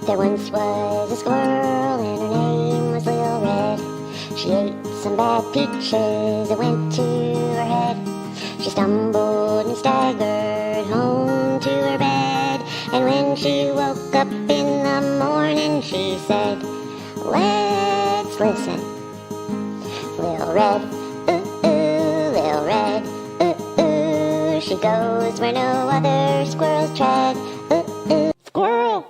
There once was a squirrel and her name was Lil Red. She ate some bad peaches that went to her head. She stumbled and staggered home to her bed. And when she woke up in the morning, she said, "Let's listen. Lil Red, Lil Red, she goes where no other squirrels tread. Squirrel!"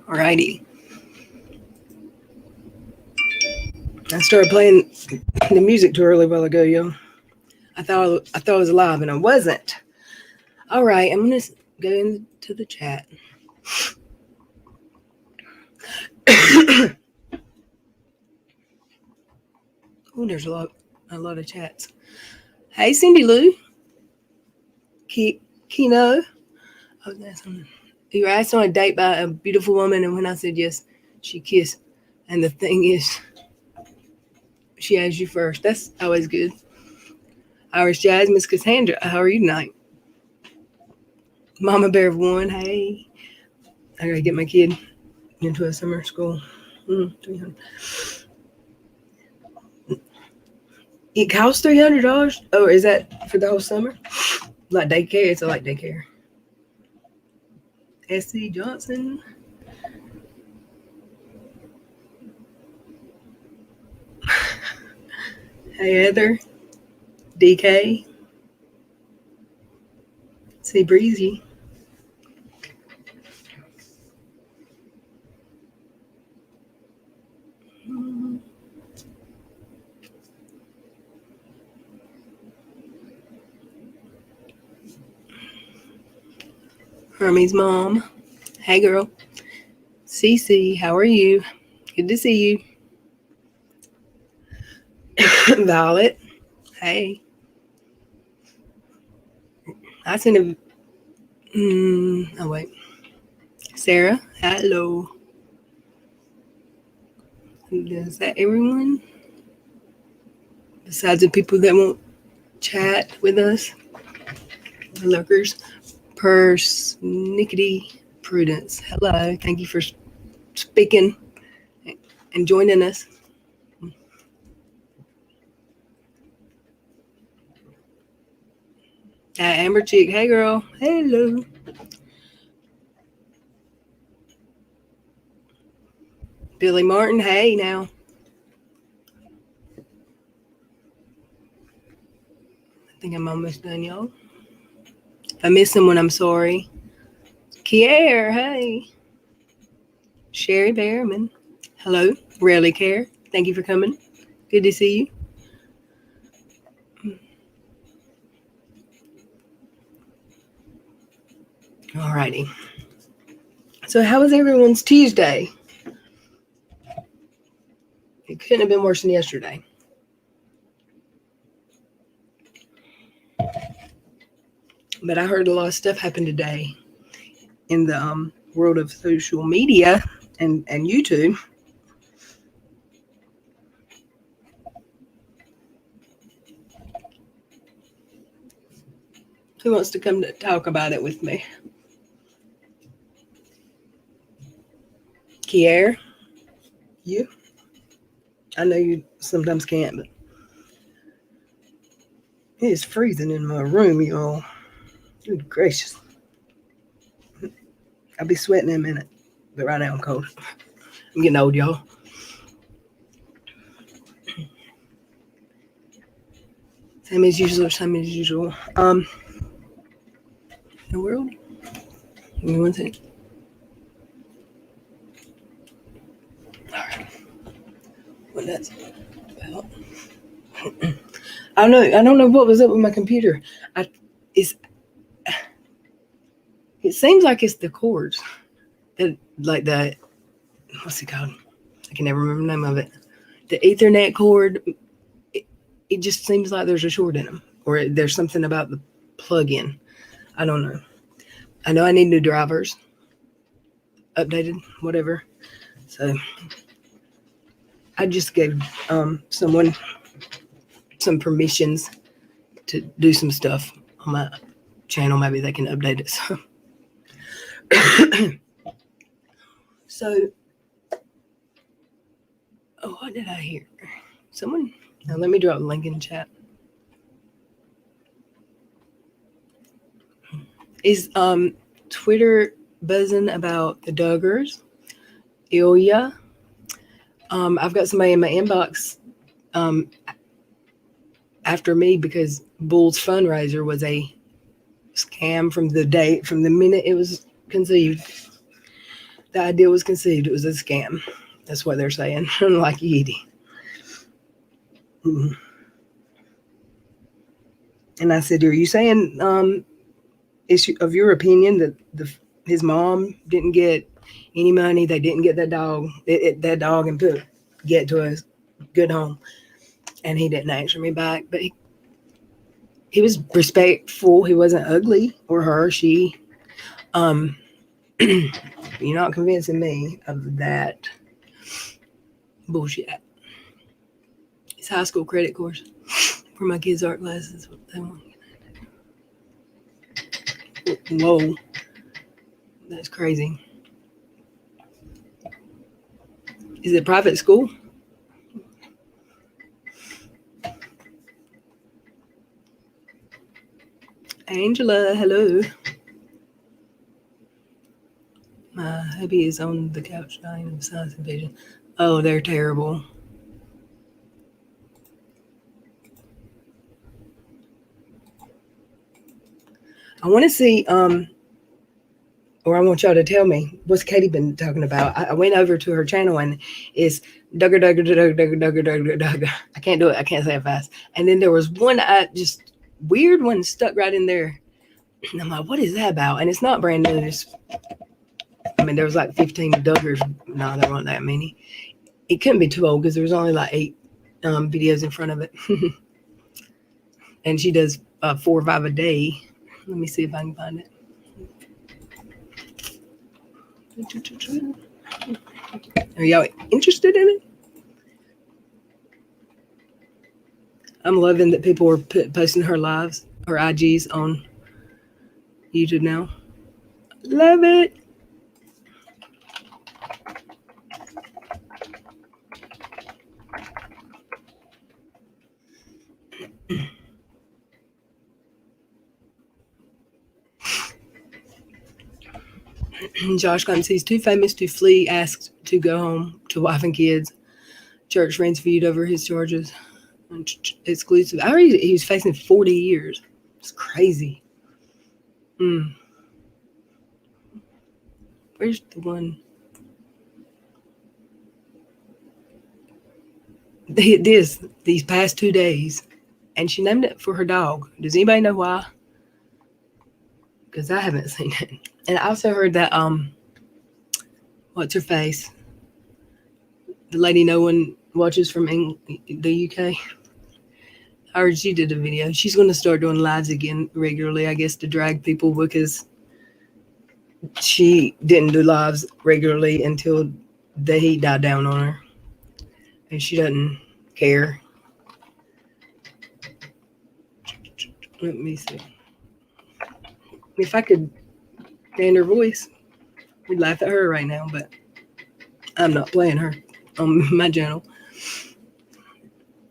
Alrighty. I started playing the music too early a while ago, yo. I thought I was live and I wasn't. All right, I'm gonna go into the chat. Oh, there's a lot of chats. Hey, Cindy Lou. Kino. Oh, that's something. You were asked on a date by a beautiful woman, and when I said yes, she kissed. And the thing is, she asked you first. That's always good. Irish Jazz, Miss Cassandra. How are you tonight? Mama Bear of One. Hey. I gotta get my kid into a summer school. It costs $300. Oh, is that for the whole summer? Like daycare? It's like daycare. S.C. Johnson. Hey, Heather. DK. See Breezy. Hermie's mom. Hey, girl. Cece, how are you? Good to see you. Violet. Hey. I sent a... oh, wait. Sarah. Hello. Is that everyone? Besides the people that won't chat with us? The lurkers. Persnickety Prudence. Hello. Thank you for speaking and joining us. Amber Chick. Hey, girl. Hello. Billy Martin. Hey, now. I think I'm almost done, y'all. If I miss someone, I'm sorry. Kier. Hey. Sherry Behrman. Hello. Rarely Care. Thank you for coming. Good to see you. Alrighty. So how was everyone's Tuesday? It couldn't have been worse than yesterday. But I heard a lot of stuff happen today in the world of social media and YouTube. Who wants to come to talk about it with me? Kier? You? I know you sometimes can't, but it is freezing in my room, y'all. Good gracious. I'll be sweating in a minute, but right now I'm cold. I'm getting old, y'all. Same as usual. The world? Give me one second. Alright. What that's about. I don't know what was up with my computer. It seems like it's the cords. What's it called? I can never remember the name of it. The Ethernet cord, it just seems like there's a short in them. Or there's something about the plug-in. I don't know. I know I need new drivers. Updated, whatever. So I just gave someone some permissions to do some stuff on my channel. Maybe they can update it. So, what did I hear? Someone, now let me drop a link in the chat. Is Twitter buzzing about the Duggars? Ilya? I've got somebody in my inbox after me because Bull's fundraiser was a scam from the minute it was conceived. The idea was conceived. It was a scam. That's what they're saying. Like Yeti. Mm-hmm. And I said, are you saying it's of your opinion that his mom didn't get any money? They didn't get that dog, that dog and get to a good home. And he didn't answer me back. But he was respectful. He wasn't ugly or her, she. You're not convincing me of that bullshit. It's high school credit course for my kids' art classes. What they want. Whoa. That's crazy. Is it private school? Angela, hello. My hubby is on the couch dying of sinus invasion. Oh, they're terrible. I want to see, or I want y'all to tell me, what's Katie been talking about? I went over to her channel and it's Duggar. I can't do it. I can't say it fast. And then there was one just weird one stuck right in there. And I'm like, what is that about? And it's not brand new. There was like 15 Duggars. No, there weren't that many. It couldn't be too old because there was only like 8 videos in front of it. And she does 4 or 5 a day. Let me see if I can find it. Are y'all interested in it? I'm loving that people are posting her lives, her IGs on YouTube now. Love it. Josh claims he's too famous to flee, asked to go home to wife and kids. Church rents viewed over his charges. Exclusive. I heard he was facing 40 years. It's crazy. Where's the one? These past 2 days. And she named it for her dog. Does anybody know why? because I haven't seen it. And I also heard that what's her face? The lady no one watches from the UK. I heard she did a video. She's going to start doing lives again regularly, I guess, to drag people, because she didn't do lives regularly until the heat died down on her. And she doesn't care. Let me see. If I could stand her voice, we'd laugh at her right now, but I'm not playing her on my channel.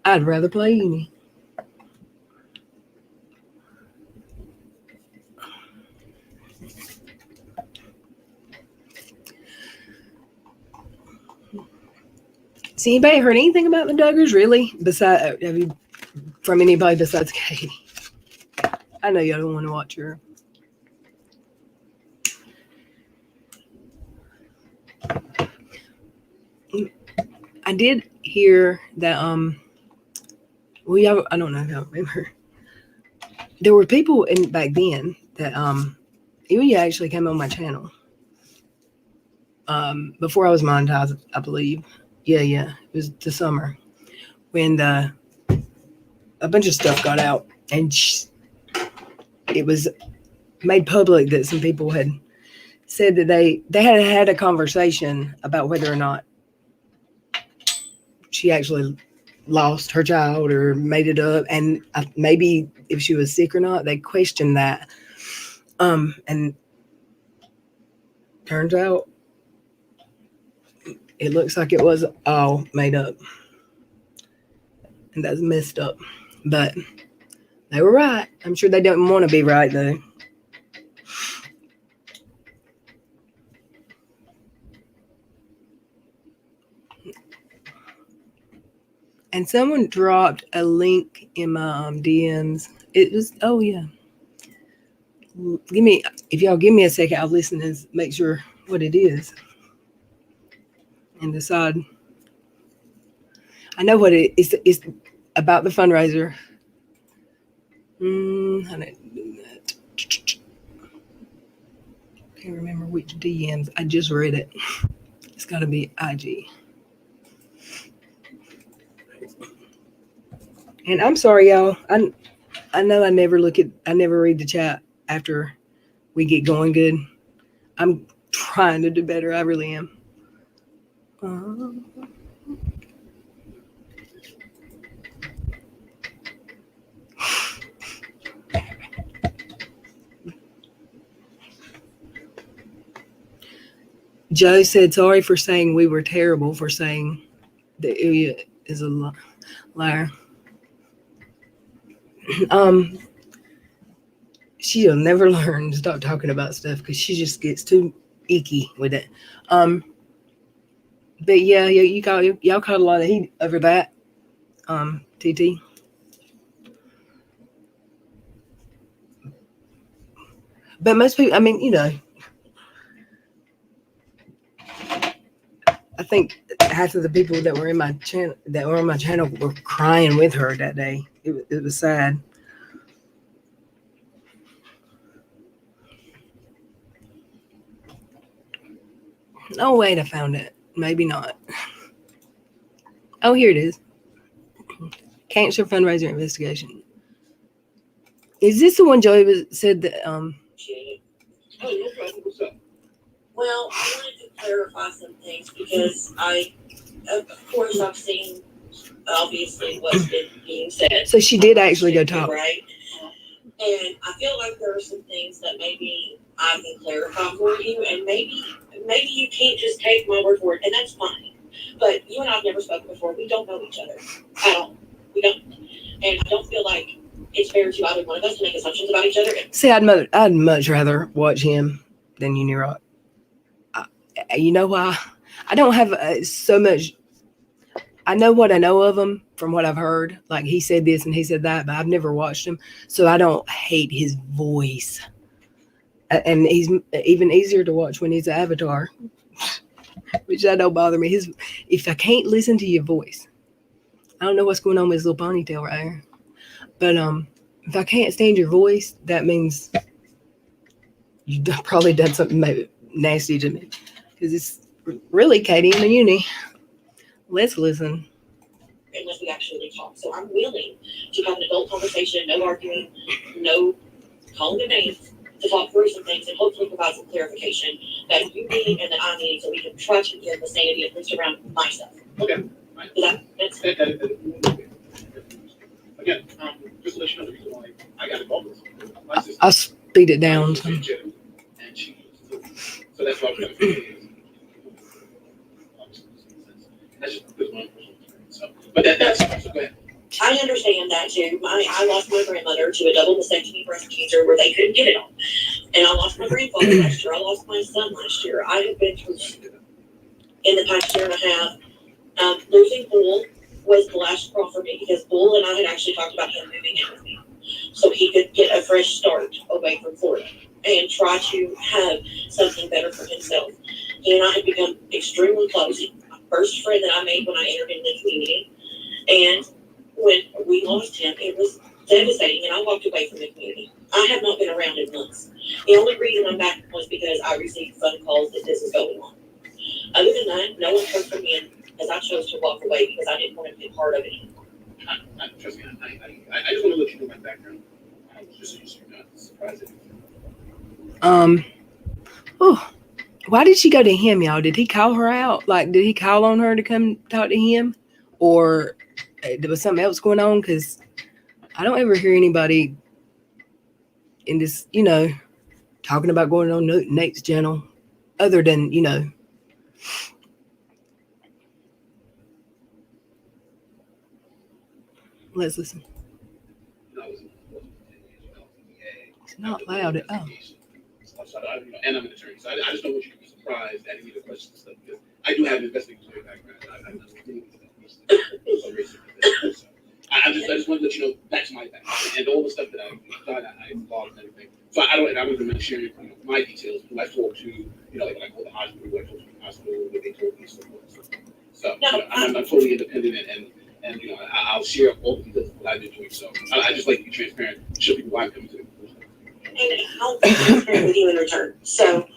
I'd rather play Uni. See, anybody heard anything about the Duggars, really? From anybody besides Katie? I know y'all don't want to watch her. I did hear that I don't know if y'all remember. There were people back then that Ilya actually came on my channel. Before I was monetized, I believe. Yeah. It was the summer when a bunch of stuff got out, and it was made public that some people had said that they had a conversation about whether or not she actually lost her child or made it up, and maybe if she was sick or not. They questioned that, and turns out it looks like it was all made up, and that's messed up. But they were right. I'm sure they don't want to be right though. And someone dropped a link in my DMs. It was, oh yeah. If y'all give me a second, I'll listen and make sure what it is and decide. I know what it is. It's about the fundraiser. I didn't do that. Can't remember which DMs. I just read it. It's got to be IG. And I'm sorry, y'all. I know I never read the chat after we get going good. I'm trying to do better. I really am. Joe said, sorry for saying we were terrible, for saying that Ilya is a liar. She'll never learn to stop talking about stuff because she just gets too icky with it. But yeah, y'all caught a lot of heat over that. TT. But most people, I mean, you know, I think half of the people that were in my channel on my channel were crying with her that day. It was sad. Oh wait, I found it. Maybe not. Oh, here it is. Cancer fundraiser investigation. Is this the one Joey said that? Oh, no problem. What's up? Well, I wanted to clarify some things because of course, I've seen obviously what's been being said. So she did actually go talk, right? And I feel like there are some things that maybe I can clarify for you, and maybe you can't just take my word for it, and that's fine. But you and I've never spoken before. We don't know each other at all. We don't, and I don't feel like it's fair to either one of us to make assumptions about each other. See, I'd much rather watch him than Unirock. You know why? I don't have so much. I know what I know of him from what I've heard. Like he said this and he said that, but I've never watched him, so I don't hate his voice. And he's even easier to watch when he's an avatar, which that don't bother me. If I can't listen to your voice, I don't know what's going on with his little ponytail right here. But if I can't stand your voice, that means probably done something maybe nasty to me. Because it's really Katie in the uni. Let's listen. Unless we actually talk. So I'm willing to have an adult conversation, no arguing, no calling the names, to talk through some things and hopefully provide some clarification that you need and that I need so we can try to get the sanity at least around my stuff. Okay. Right. Does that Again, just to let you know the reason why I got involved with this. My sister, I'll speed it down. and she used to. So that's why I'm kind of feeling that's just one personal experience. So, but that's so go ahead. I understand that too. I lost my grandmother to a double mastectomy breast cancer where they couldn't get it on. And I lost my grandfather last year. I lost my son last year. I have been through in the past year and a half. Losing Bull was the last straw for me because Bull and I had actually talked about him moving in with me so he could get a fresh start away from Florida and try to have something better for himself. He and I had become extremely close. First friend that I made when I entered into the community. And when we lost him, it was devastating, and I walked away from the community. I have not been around in months. The only reason I'm back was because I received phone calls that this is going on. Other than that, no one heard from me because I chose to walk away because I didn't want to be part of it anymore. Trust me, I just want to let you know my background. Just so you're not surprised. Why did she go to him, y'all? Did he call her out? Like, did he call on her to come talk to him? Or there was something else going on? Because I don't ever hear anybody in this, talking about going on Nate's channel other than, let's listen. It's not loud at all. And I'm an attorney, so I just don't want you to be surprised at any of the questions and stuff because I do have an investigatory background. I'm I just want to let you know that's my background and all the stuff that I've done, I involved and everything. So I don't even share my details. Who I talk to, like when I go to the hospital, who I talk to in the hospital, what they told me, so forth. So I'm totally independent and I'll share all the details of what I've been doing. So I just like to be transparent, show people why I'm coming to them. And I'll be transparent with you in return. So,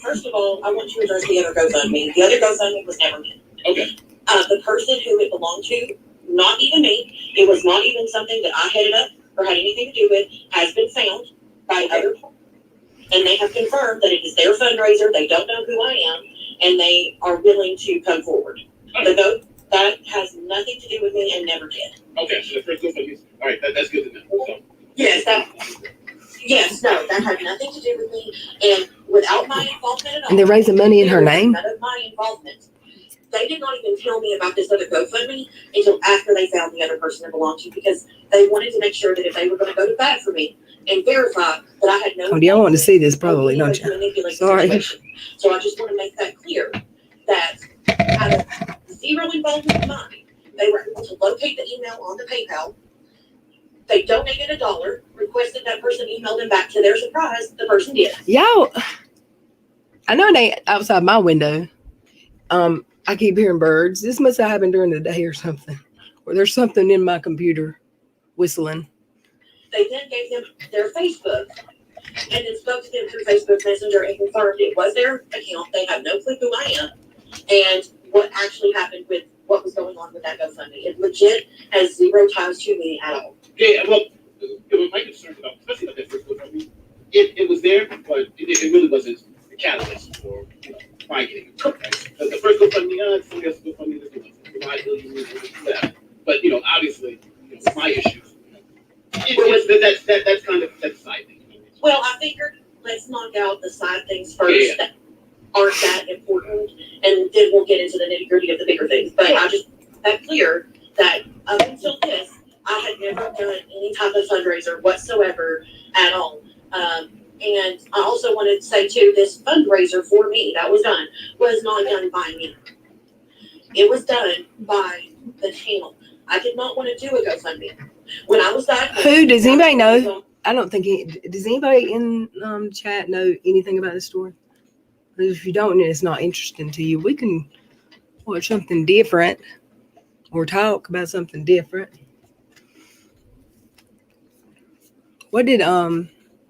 first of all, I want to address the other GoFundMe. The other GoFundMe was never me. Okay. The person who it belonged to, not even me, it was not even something that I headed up or had anything to do with, has been found by other people. And they have confirmed that it is their fundraiser, they don't know who I am, and they are willing to come forward. The vote, that has nothing to do with me and never did. Okay, so the first GoFundMe, all right, that's good to know. So. Yes, no, that had nothing to do with me, and without my involvement at all. And they're raising money in her name? None of my involvement. They did not even tell me about this other GoFundMe until after they found the other person it belonged to, because they wanted to make sure that if they were going to go to bat for me and verify that I had no. Oh, y'all want to see this probably, don't you? Sorry. So I just want to make that clear that out of zero involvement of mine, they were able to locate the email on the PayPal. They donated $1, requested that person email them back. To their surprise, the person did. Y'all, I know they outside my window. I keep hearing birds. This must have happened during the day or something. Or there's something in my computer whistling. They then gave them their Facebook and then spoke to them through Facebook Messenger and confirmed it was their account. They have no clue who I am and what actually happened with what was going on with that GoFundMe. It legit has zero ties to me at all. Yeah, well, my concern about, especially about that first GoFundMe, it was there, but it really wasn't the catalyst for my getting it. Right? The first GoFundMe, somebody else GoFundMe, whatever. But obviously, my issues, that's kind of that side thing. Well, I figured let's knock out the side things first that aren't that important, and then we'll get into the nitty gritty of the bigger things. But I just that clear that up until this, I had never done any type of fundraiser whatsoever at all. And I also wanted to say too, this fundraiser for me that was done was not done by me. It was done by the channel. I did not want to do a GoFundMe. When I was diagnosed. Who does anybody know? I don't think does anybody in chat know anything about this story? If you don't, and it's not interesting to you, we can watch something different or talk about something different. What did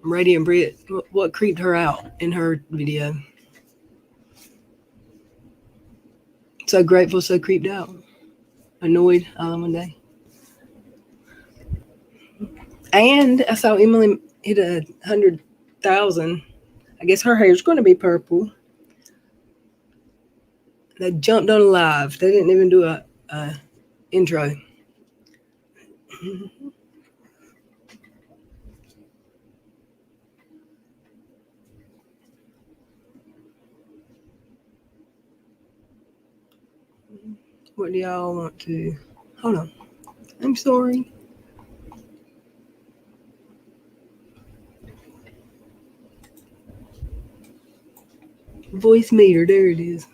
Radiant Brit, what creeped her out in her video? So grateful, so creeped out. Annoyed all in one day. And I saw Emily hit 100,000. I guess her hair's going to be purple. They jumped on live. They didn't even do a intro. What do y'all want to? Hold on. I'm sorry. Voice meter. There it is.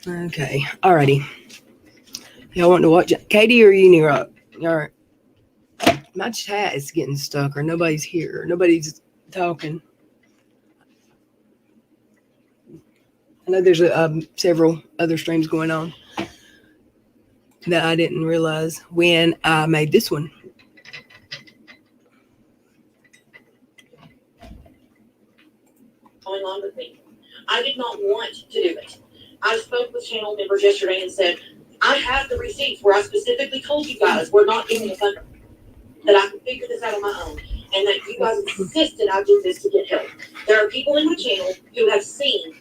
Okay. Alrighty. Y'all want to watch it? Katie or Unirock? All right. My chat is getting stuck, or nobody's here. Nobody's talking. I know there's several other streams going on that I didn't realize when I made this one. Going on with me. I did not want to do it. I spoke with channel members yesterday and said, I have the receipts where I specifically told you guys we're not giving a funder, that I can figure this out on my own, and that you guys insisted I do this to get help. There are people in my channel who have seen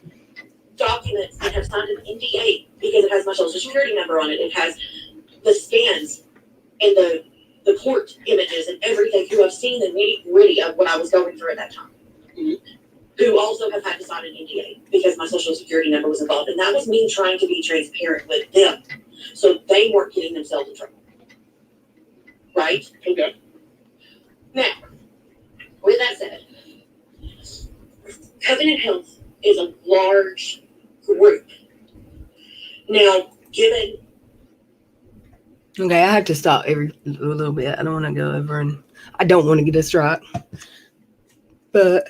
documents and have signed an NDA because it has my social security number on it. It has the scans and the court images and everything, who have seen the nitty-gritty of what I was going through at that time. Mm-hmm. Who also have had to sign an NDA because my social security number was involved. And that was me trying to be transparent with them so they weren't getting themselves in trouble. Right? Okay. Now, with that said, Covenant Health is a large group. Now, given... Okay, I have to stop every little bit. I don't want to go over, and I don't want to get a strike. But...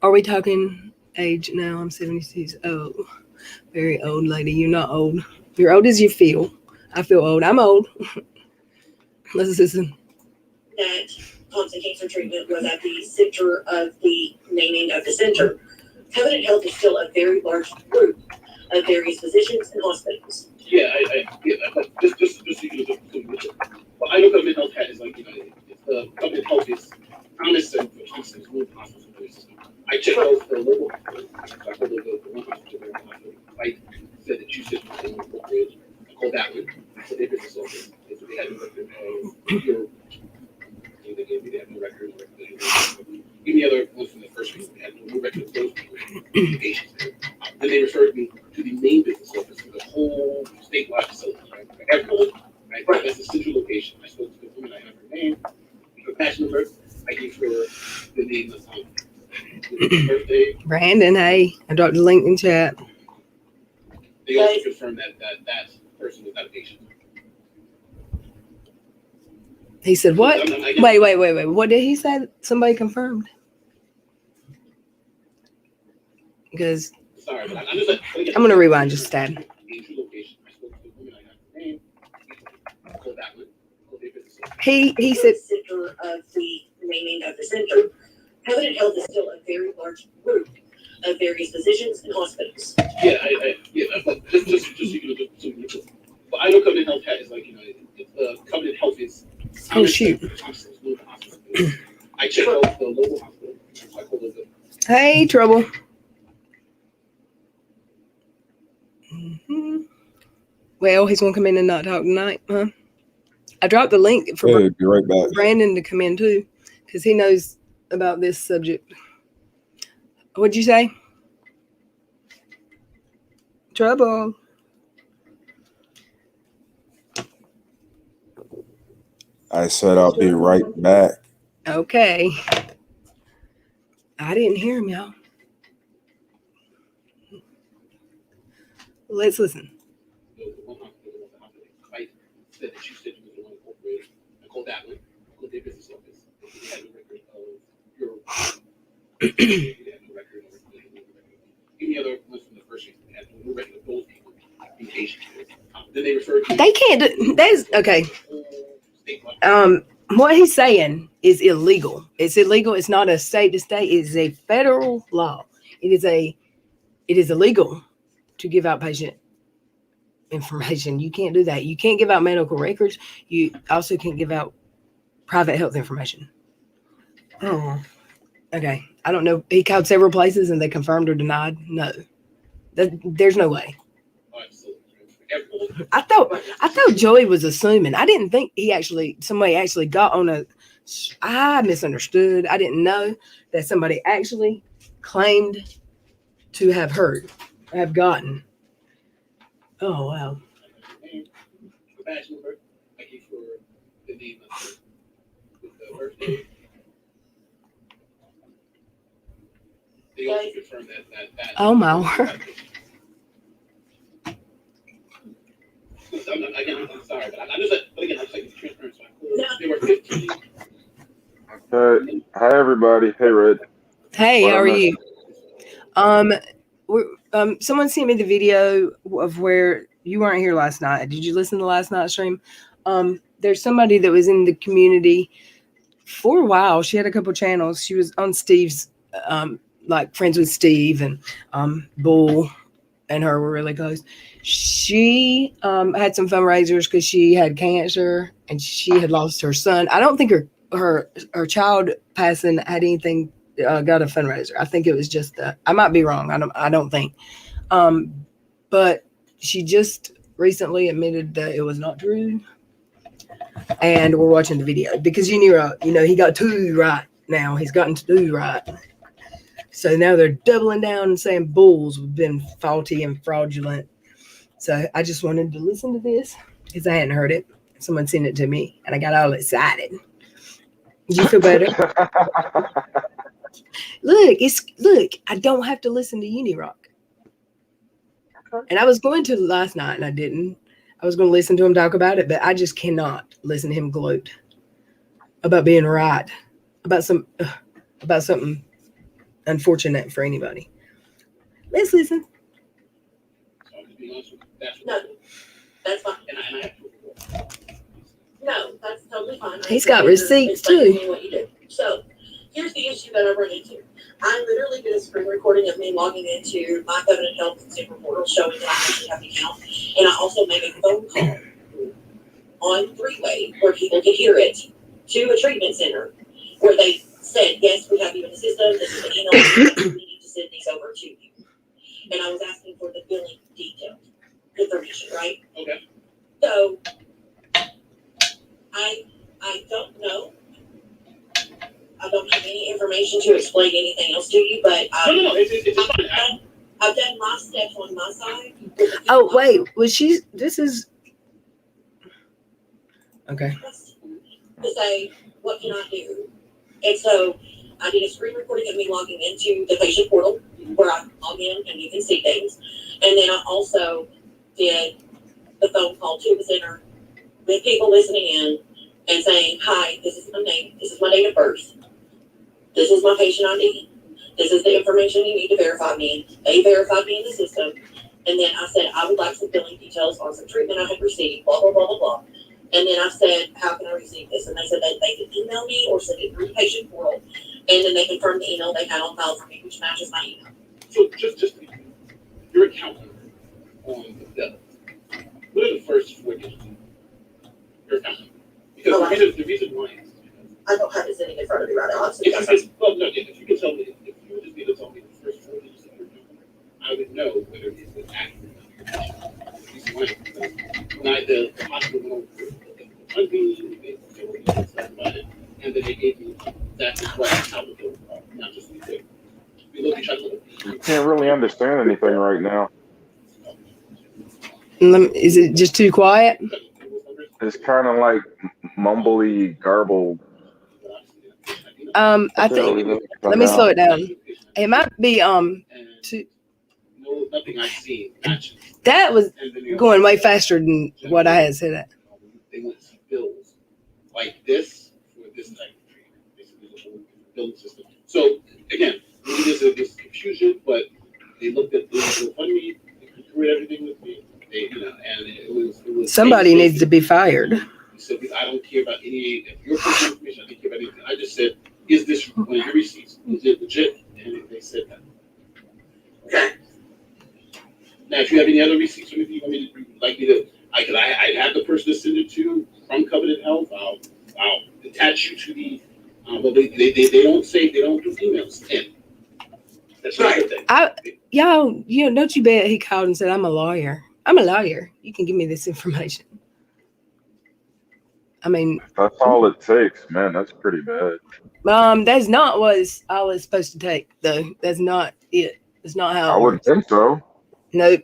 are we talking age now? I'm 76. Oh, very old lady. You're not old. You're old as you feel. I feel old. I'm old. Let's listen. That Thompson Cancer Treatment was at the center of the naming of the center. Covenant Health is still a very large group of various physicians and hospitals. Yeah, but just so you know, what I know Covenant Health has, like, it's the Covenant Health is honest and hospitals, move hospitals. I checked out for a local hospital. I called the one hospital, like said that you said was inappropriate. I called that one. I said their business office. They said they had no record. They gave me they had no record. Give me other ones from the first week. They had no record of those patients there. Then they referred me to the main business office for the whole statewide facility, right? For everyone, right? That's the central location. I spoke to the woman. I have her name, her patch number. I gave her the name of birthday. Brandon, hey, I dropped the link in chat. They also confirmed that person was not a patient. He said what? Wait. What did he say? Somebody confirmed? Because sorry, but I'm just like, I'm gonna rewind just a tad. He said Center of the naming of the center. Covenant Health is still a very large group of various physicians and hospitals. Yeah, but just but I know Covenant Health has, like, Covenant Health is. Oh shoot! I checked out the local hospital. Hey, Trouble. Mm-hmm. Well, he's gonna come in and not talk tonight, huh? I dropped the link for be right back. Brandon to come in too, because he knows about this subject. What'd you say? Trouble. I said I'll be right back. Okay. I didn't hear him, y'all. Let's listen. The one hospital, the hospital site said that you said you was the one incorporated. I called that one. I called their business office. They had no record of your. They had no record of any other ones from the first year. They had no record of those people being patient. Then they referred to. They can't do. That's okay. What he's saying is illegal. It's illegal. It's not a state to state. It is a federal law. It is illegal to give out patient information. You can't do that. You can't give out medical records. You also can't give out private health information. Oh, okay. I don't know. He called several places and they confirmed or denied. No, there's no way. I thought Joey was assuming. I didn't think somebody actually got on a. I misunderstood. I didn't know that somebody actually claimed to have heard, have gotten. Oh wow. Thank you for the name of the birthday. They also confirmed that. Oh my word. I'm sorry, but I just but again, I just like transparent. So there were 15. Okay. Hi, everybody. Hey, Red. Hey, What how I are missed? you? Someone sent me the video of where you weren't here last night. Did you listen to last night's stream? There's somebody that was in the community for a while. She had a couple channels. She was on Steve's, like friends with Steve and Bull and her were really close. She had some fundraisers because she had cancer and she had lost her son. I don't think her child passing had anything got a fundraiser. I think it was just I might be wrong. I don't think. But she just recently admitted that it was not true. And we're watching the video because he got two right now. He's gotten two right. So now they're doubling down and saying Bulls have been faulty and fraudulent. So I just wanted to listen to this because I hadn't heard it. Someone sent it to me and I got all excited. Did you feel better? Look, I don't have to listen to Unirock. And I was going to last night and I didn't. I was going to listen to him talk about it, but I just cannot listen to him gloat about being right, about something unfortunate for anybody. Let's listen. No, that's fine. No, that's totally fine. He's got receipts too. What you do. So here's the issue that I run into. I literally did a screen recording of me logging into my Covenant Health Consumer Portal showing that I actually have an account. And I also made a phone call on three-way where people could hear it to a treatment center where they said, yes, we have you in the system. This is the email. We need to send these over to you. And I was asking for the billing details, information, right? Okay. So I don't know. I don't have any information to explain anything else to you, but No, it's fine. I've done my steps on my side. Oh, wait, this is okay. To say, what can I do? And so I did a screen recording of me logging into the patient portal where I log in and you can see things. And then I also did the phone call to the center with people listening in and saying, hi, this is my name, this is my date of birth, this is my patient ID, this is the information you need to verify me. They verified me in the system. And then I said, I would like some billing details on some treatment I had received, blah, blah, blah, blah, blah. And then I said, how can I receive this? And they said that they could email me or send it through the patient portal. And then they confirmed the email they had on file for me, which matches my email. So just your account number on the bill. What are the first four digits? Your account number. Because the reason why is I don't have it sitting in front of me right now. if you can tell me, if you would just be able to tell me the first four digits of your account number, I would know whether it's an accurate number. The reason why is because when the hospital went over and then they gave me that's right how to do it, not just me. We look each other. You can't really understand anything right now. Is it just too quiet? It's kind of like mumbly, garbled. I think. Let me slow it down. It might be too. nothing I've seen matches. That was And the New York going way Times, faster than what I had said. That. They want to see bills like this for this type of treatment. Basically, the whole billing system. So again, there's this confusion, but they looked at the funding, they concurred everything with me. And it was Somebody needs to be fired. He said, I don't care about any of your personal information. I don't care about anything. I just said, is this one of your receipts? Is it legit? And they said that. Okay. Now, if you have any other receipts or anything you want me to, like me to, I'd have the person to send it to from Covenant Health. I'll attach you to the, but they don't say, they don't do emails. And that's not a good thing. Y'all, don't you bet he called and said, I'm a lawyer. I'm a lawyer. You can give me this information. I mean, That's all it takes, man. That's pretty bad. That's not what I was supposed to take, though. That's not it. It's not how I it wouldn't works. think so. Nope.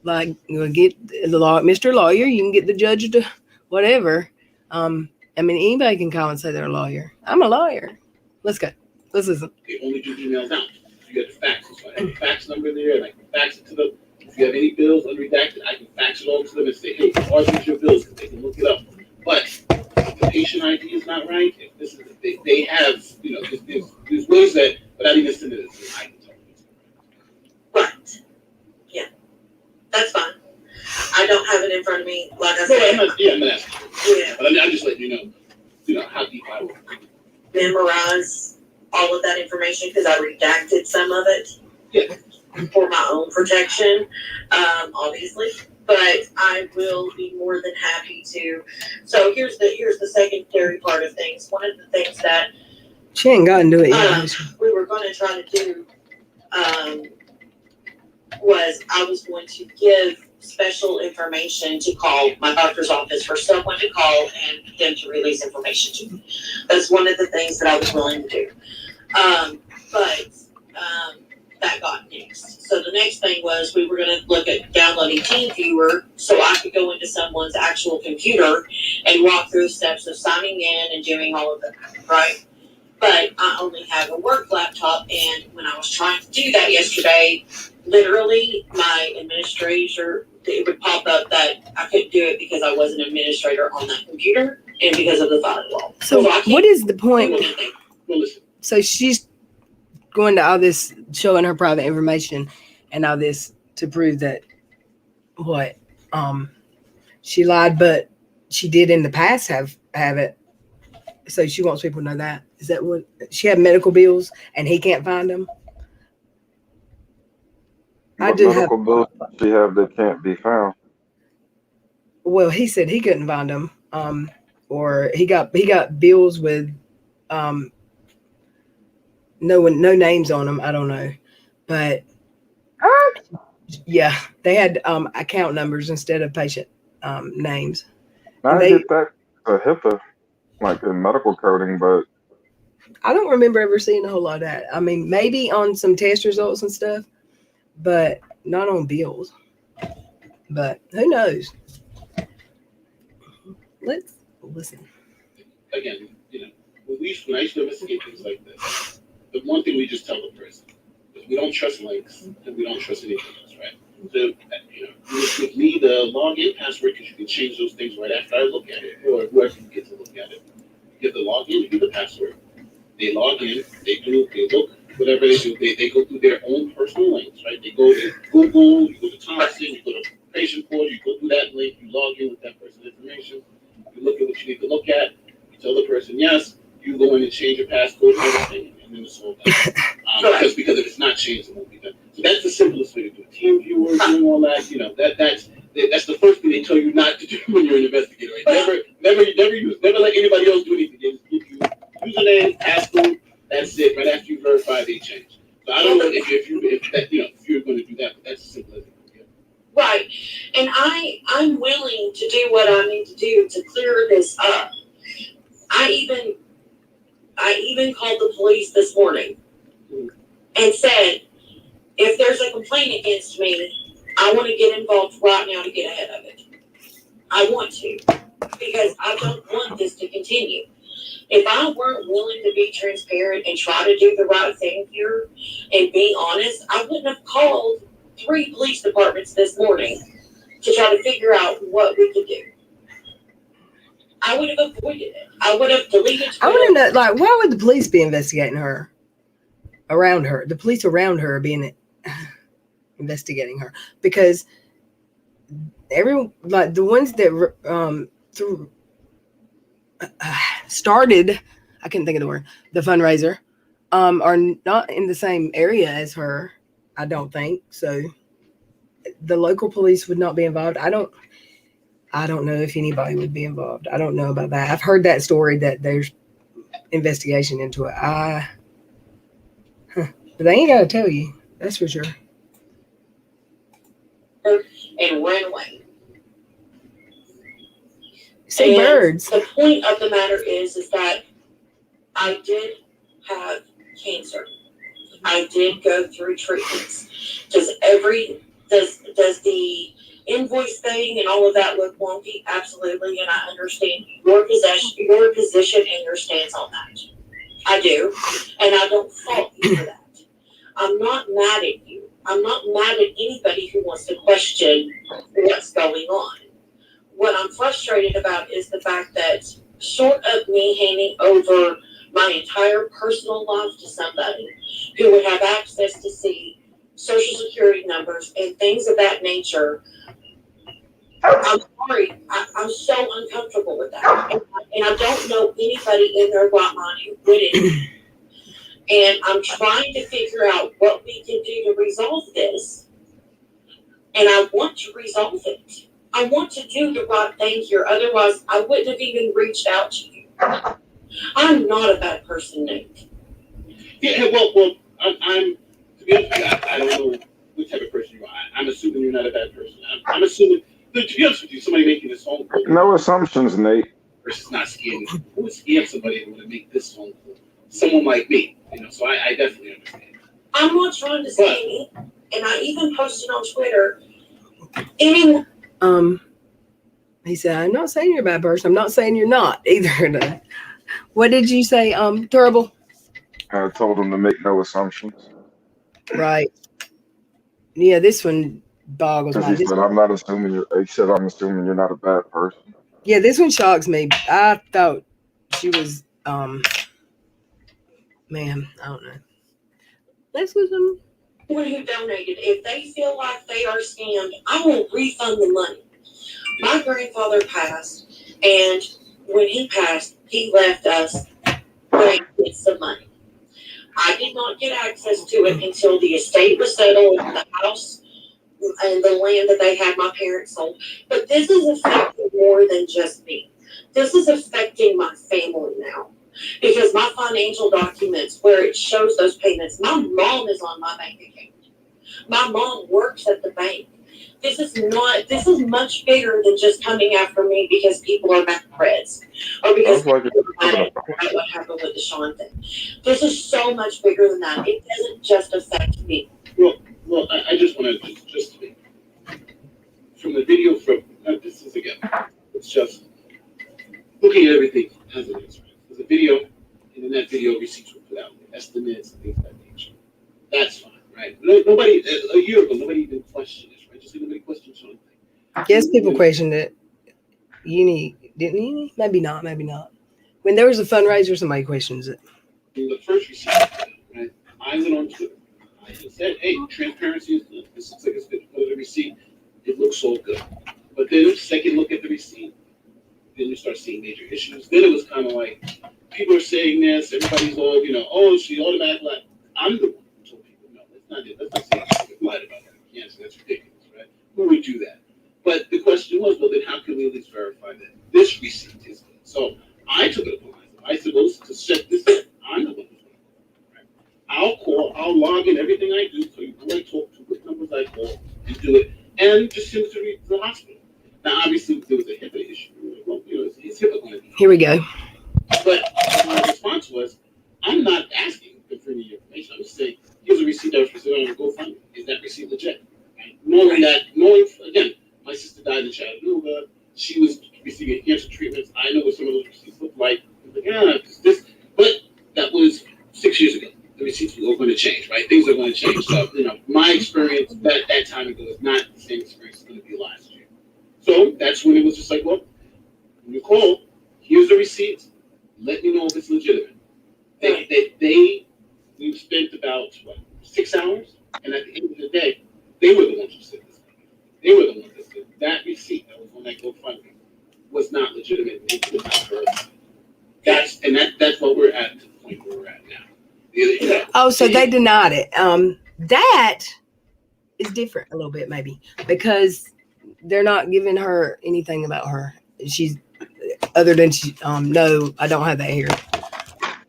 Like, you'll get the law, Mr. Lawyer, you can get the judge to whatever. I mean, anybody can call and say they're a lawyer. I'm a lawyer. Let's go. Let's listen. They only do emails now. You get the faxes. So I have a fax number there, and I can fax it to them. If you have any bills unredacted, I can fax it all to them and say, hey, ours is your bills, because they can look it up. But if the patient ID is not right, if this is, they have, there's ways that, without even sending it, I can tell you. Right. Yeah. That's fine. I don't have it in front of me. Like I No, said, I'm not asking. Yeah. But I'm just letting you know how deep I work. Memorize all of that information because I redacted some of it. Yeah. For my own protection, obviously. But I will be more than happy to. So here's the secondary part of things. One of the things that She ain't gotten to it yet. we were going to try to do was I was going to give special information to call my doctor's office for someone to call and them to release information to me. That's one of the things that I was willing to do. But that got nixed. So the next thing was we were going to look at downloading TeamViewer so I could go into someone's actual computer and walk through the steps of signing in and doing all of that, right? But I only have a work laptop, and when I was trying to do that yesterday, literally my administrator, it would pop up that I couldn't do it because I wasn't an administrator on that computer and because of the firewall. So what is the point? Well, listen. So she's going to all this, showing her private information and all this to prove that she lied, but she did in the past have it. So she wants people to know that. Is that what she had medical bills and he can't find them? What medical bills she have that can't be found? Well, he said he couldn't find them. Or he got bills with no names on them. I don't know, but yeah, they had account numbers instead of patient names. I get that HIPAA, like in medical coding, but I don't remember ever seeing a whole lot of that. I mean, maybe on some test results and stuff, but not on bills. But who knows? Let's listen. Again, when I used to investigate things like this, the one thing we just tell the person is we don't trust links and we don't trust anything else, right? So, with me, the login password, because you can change those things right after I look at it, or whoever you get to look at it. You get the login, you get the password. They log in, they look, whatever they do, they go through their own personal links, right? They go to Google, you go to Thompson, you go to patient portal, you go through that link, you log in with that person's information, you look at what you need to look at, you tell the person yes, you go in and change your passcode and everything, and then it's all done. Because if it's not changed, it won't be done. So that's the simplest way to do it. TeamViewer, doing all that, that's the first thing they tell you not to do when you're an investigator. Right? Never let anybody else do anything. They just give you username, passcode. That's it. Right after you verify, they change. So I don't know if you're going to do that, but that's as simple as it can get. Right. And I'm willing to do what I need to do to clear this up. I even called the police this morning and said, if there's a complaint against me, I want to get involved right now to get ahead of it. I want to, because I don't want this to continue. If I weren't willing to be transparent and try to do the right thing here and be honest, I wouldn't have called 3 police departments this morning to try to figure out what we could do. I would have avoided it. I would have deleted Twitter. I want to know, like, why would the police be investigating her? Around her, the police around her being investigating her, because like the ones that started, I can't think of the word, the fundraiser, are not in the same area as her. I don't think so. The local police would not be involved. I don't know if anybody would be involved. I don't know about that. I've heard that story that there's investigation into it. But they ain't got to tell you. That's for sure. And ran away. Say birds. The point of the matter is that I did have cancer. I did go through treatments. Does the invoice thing and all of that look wonky? Absolutely, and I understand your position and your stance on that. I do, and I don't fault you for that. I'm not mad at you. I'm not mad at anybody who wants to question what's going on. What I'm frustrated about is the fact that, short of me handing over my entire personal life to somebody who would have access to see social security numbers and things of that nature, I'm sorry, I'm so uncomfortable with that. And I don't know anybody in their right mind who wouldn't. And I'm trying to figure out what we can do to resolve this. And I want to resolve it. I want to do the right thing here. Otherwise, I wouldn't have even reached out to you. I'm not a bad person, Nick. Yeah, well, I'm to be honest with you, I don't know what type of person you are. I'm assuming you're not a bad person. I'm assuming, to be honest with you, somebody making this phone call. No assumptions, Nate. Versus not scamming. Who would scam somebody who would make this phone call? Someone like me, so I definitely understand. I'm not trying to scam you, and I even posted on Twitter. He said, I'm not saying you're a bad person. I'm not saying you're not either. What did you say, Terrible? I told him to make no assumptions. Right. Yeah, this one boggles Because my he said, I'm assuming you're not a bad person. Yeah, this one shocks me. I thought she was, man, I don't know. Let's go some. Anyone who donated, if they feel like they are scammed, I will refund the money. My grandfather passed, and when he passed, he left us some money. I did not get access to it until the estate was settled, the house and the land that they had my parents sold. But this is affecting more than just me. This is affecting my family now. Because my financial documents, where it shows those payments, my mom is on my bank account. My mom works at the bank. This is much bigger than just coming after me because people are mad Reds. Or because people are mad at what happened with the Sean thing. This is so much bigger than that. It doesn't just affect me. Well, I just want to just from the video this is again, it's just looking at everything as it is. Right? There's a video, and in that video, receipts were put out, estimates and things of that nature. That's fine, right? Nobody, a year ago, nobody even questioned this, right? Just like nobody questioned something. Yes, people questioned it. Didn't you? Maybe not. When there was a fundraiser, somebody questions it. In the first receipt, right? I went on Twitter. I just said, hey, transparency is good. This looks like it's good. Look at the receipt. It looks so good. But then the second look at the receipt, then you start seeing major issues. Then it was kind of like, people are saying this, everybody's all, oh, she automatically lied. I'm the one who told people, no, that's not it. Let's not say she lied about that. Yes, that's ridiculous, right? Who would do that? But the question was, well, then how can we at least verify that this receipt is good? So I took it upon myself. I said, well, to set this up, I'm the one who's going to call, right? I'll log in everything I do, so who I talk to, what numbers I call, and do it, and just send it to the hospital. Now, obviously, there was a HIPAA issue. Well, it's HIPAA going to be. Here we go. But my response was, I'm not asking for any information. I'm just saying, here's a receipt that was presented on GoFundMe. Is that receipt legit? Right? Knowing, again, my sister died in Chattanooga. She was receiving cancer treatments. I know what some of those receipts look like. yeah, but that was 6 years ago. The receipts are going to change, right? Things are going to change. So, my experience that time ago is not the same experience it's going to be last year. So that's when it was just like, well, Nicole, here's the receipts. Let me know if it's legitimate. We spent about 6 hours, and at the end of the day, they were the ones who said this. They were the ones that said that receipt that was on that GoFundMe was not legitimate. It was not correct. That's what we're at, to the point where we're at now. Oh, so they denied it. That is different a little bit, maybe, because they're not giving her anything about her. She's other than no, I don't have that here.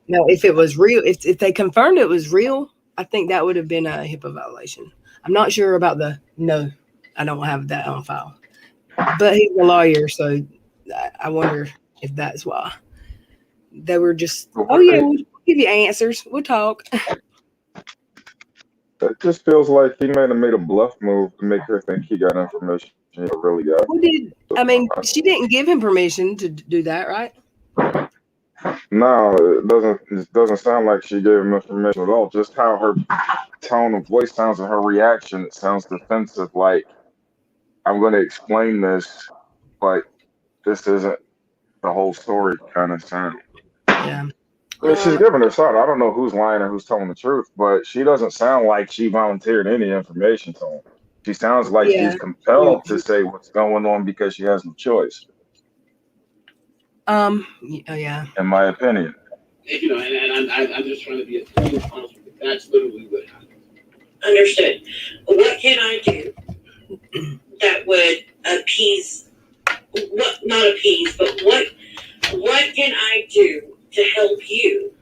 No, if it was real, if they confirmed it was real, I think that would have been a HIPAA violation. I'm not sure about the no. I don't have that on file, but he's a lawyer, so I wonder if that's why they were just. Oh yeah, we'll give you answers. We'll talk. It just feels like he made a bluff move to make her think he got information he really got. She didn't give him permission to do that, right? No, it doesn't sound like she gave him information at all. Just how her tone of voice sounds and her reaction, it sounds defensive, like I'm going to explain this, but this isn't the whole story kind of sound. Yeah. I mean, she's giving her side. I don't know who's lying or who's telling the truth, but she doesn't sound like she volunteered any information to him. She sounds like she's compelled to say what's going on because she has no choice. Yeah. In my opinion. And I'm just trying to be as clean as possible. That's literally what happened. Understood. What can I do that would appease? Not appease, but what can I do to help you?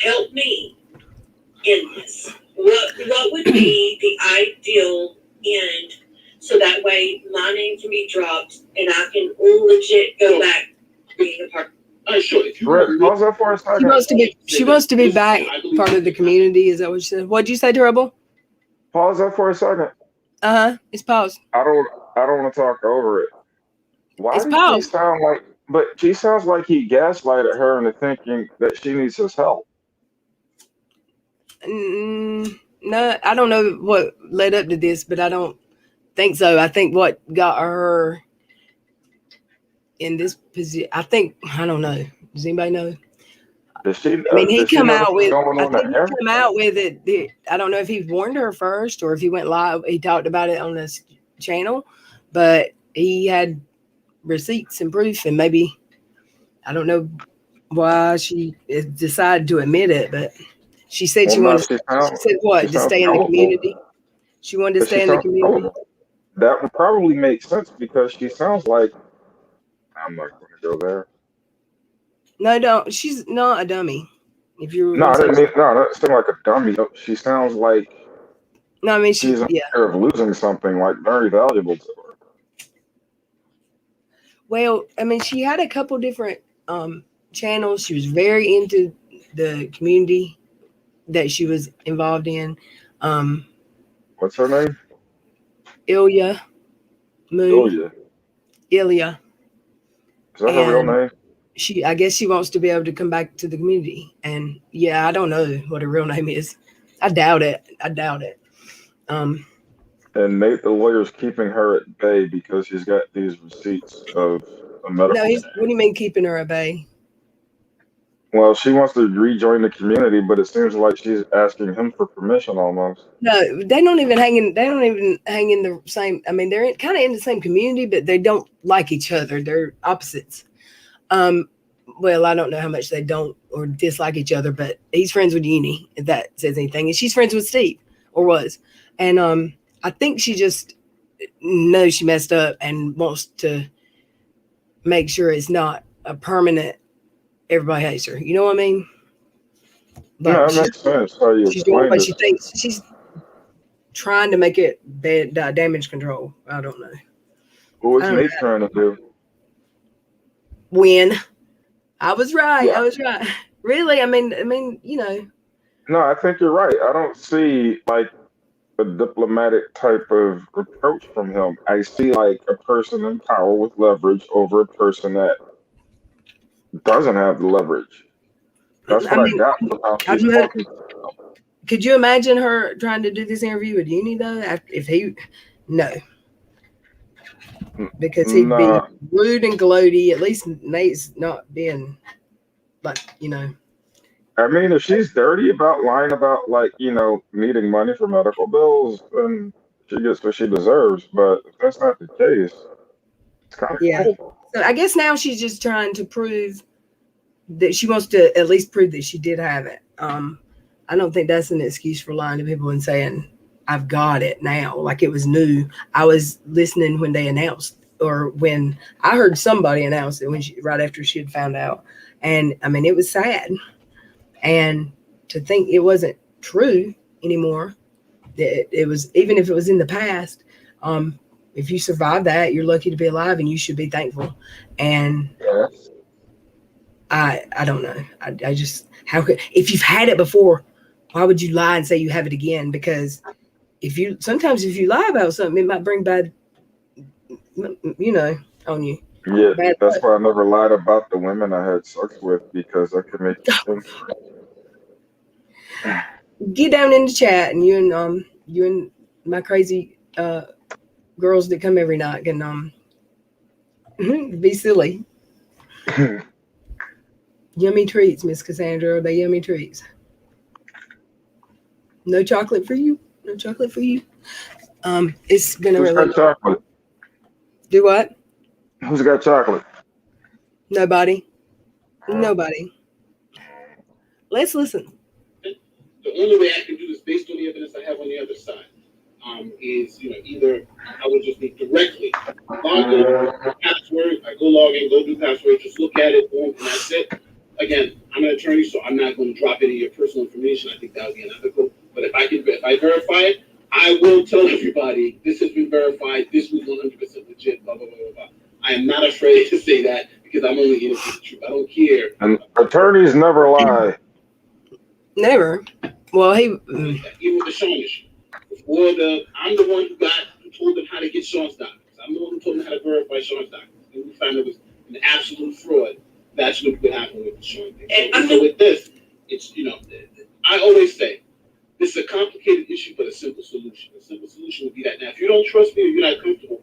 Help me in this. What would be the ideal end so that way my name can be dropped and I can legit go back being a part? Sure. Pause that for a second. She wants to be back part of the community. Is that what you said? What'd you say, Terrible? Pause that for a second. It's paused. I don't want to talk over it. Why it's does paused. She sound like? But she sounds like he gaslighted her into thinking that she needs his help. No, I don't know what led up to this, but I don't think so. I think what got her in this position, I don't know. Does anybody know? Does she? He come out with. I think he come out with it. I don't know if he warned her first or if he went live. He talked about it on this channel, but he had receipts and proof, and maybe I don't know why she decided to admit it, but she said she wanted. She said what? To stay in the community. She wanted to stay in the community. That would probably make sense because she sounds like. I'm not going to go there. No, don't. She's not a dummy. If you no, that sounds like a dummy. She sounds like. No, I mean she's in fear of losing something like very valuable to her. Well, I mean, she had a couple different channels. She was very into the community that she was involved in. What's her name? Ilya Moon. Ilya. Is that her real name? I guess she wants to be able to come back to the community. And yeah, I don't know what her real name is. I doubt it. And Nate, the lawyer's keeping her at bay because he's got these receipts of a medical. No, what do you mean keeping her at bay? Well, she wants to rejoin the community, but it seems like she's asking him for permission almost. No, they don't even hang in the same. I mean, they're kind of in the same community, but they don't like each other. They're opposites. Well, I don't know how much they don't or dislike each other, but he's friends with Uni, if that says anything. And she's friends with Steve, or was. And I think she just knows she messed up and wants to make sure it's not a permanent, everybody hates her. You know what I mean? But yeah, that makes sense. How you she's doing what she thinks. She's trying to make it bad damage control. I don't know. What's Nate trying to do? Win. I was right. Yeah. I was right. Really? I mean, you know. No, I think you're right. I don't see like a diplomatic type of approach from him. I see like a person in power with leverage over a person that doesn't have the leverage. That's I what I mean, got from how I'd she's mo- talking. could you imagine her trying to do this interview with Uni though? If he, no, because he'd be Nah, rude and gloaty. At least Nate's not being like, I mean, if she's dirty about lying about like needing money for medical bills, then she gets what she deserves. But if that's not the case, it's kind of yeah. cool. So I guess now she's just trying to prove that she wants to at least prove that she did have it. I don't think that's an excuse for lying to people and saying, I've got it now, like it was new. I was listening when they announced, or when I heard somebody announce it right after she had found out. And I mean, it was sad. And to think it wasn't true anymore, it was, even if it was in the past, if you survive that, you're lucky to be alive and you should be thankful. And Yes. I don't know. I just, if you've had it before, why would you lie and say you have it again? Because sometimes if you lie about something, it might bring bad, on you. Yeah, Bad that's luck. why I never lied about the women I had sex with because that could make you think. Get down in the chat, and you and my crazy girls that come every night can be silly. Yummy treats, Miss Cassandra. Are they yummy treats? No chocolate for you. No chocolate for you. It's been a Who's really got chocolate? do what? Who's got chocolate? Nobody. Nobody. Let's listen. The only way I can do this based on the evidence I have on the other side is, either I would just be directly log in, password, I go log in, go do password, just look at it, boom, and that's it. Again, I'm an attorney, so I'm not going to drop any of your personal information. I think that would be unethical. But if I verify it, I will tell everybody this has been verified. This was 100% legit. Blah blah blah blah blah. I am not afraid to say that because I'm only in it for the truth. I don't care. And attorneys never lie. Never. Well, Even with the Sean issue, I'm the one who told them how to get Sean's documents. I'm the one who told them how to verify Sean's documents. And we found it was an absolute fraud. That's what could happen with the Sean thing. So with this, it's I always say this is a complicated issue, but a simple solution. A simple solution would be that. Now, if you don't trust me or you're not comfortable,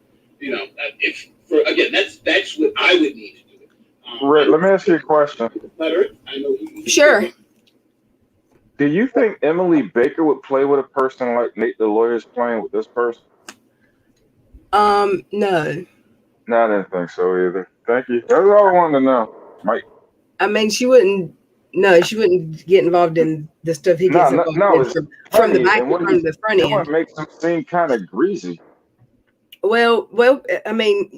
that's what I would need to do. Rick, let me ask you a question. Letter, I know sure. Do you think Emily Baker would play with a person like Nate the lawyer's playing with this person? No. No, I didn't think so either. Thank you. That's all I wanted to know, Mike. I mean, she wouldn't. No, she wouldn't get involved in the stuff he gets involved in it's from the funny, back, and when from the front it end. would make him seem kind of greasy. Well, I mean,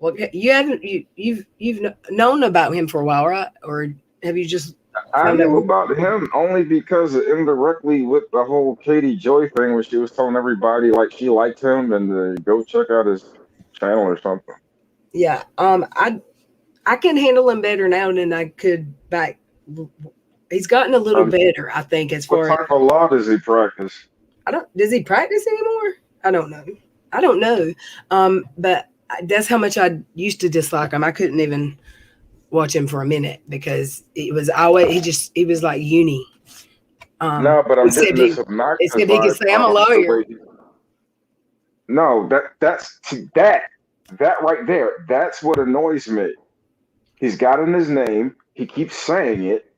well, you've known about him for a while, right? Or have you just? I knew about him only because indirectly with the whole Katie Joy thing, where she was telling everybody like she liked him and to go check out his channel or something. Yeah. I can handle him better now than I could back. He's gotten a little better, I think, as far as. What type of law does he practice? Does he practice anymore? I don't know. But that's how much I used to dislike him. I couldn't even watch him for a minute because it was always, he was like uni. No, but I'm getting this obnoxious except he could say, I'm a lawyer. No, that right there, that's what annoys me. He's got in his name, he keeps saying it,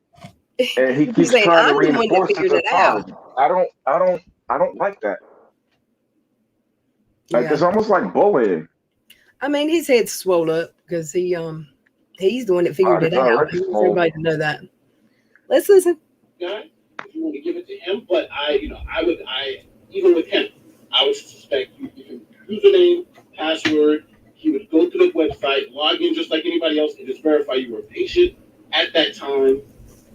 and he keeps trying to reinforce his authority. I don't like that. Like it's almost like bullying. I mean, his head's swole up because he's the one that figured it out. He wants everybody to know that. Let's listen. If you want to give it to him, but I even with him, I would suspect you give him username, password. He would go to the website, log in just like anybody else, and just verify you were a patient at that time.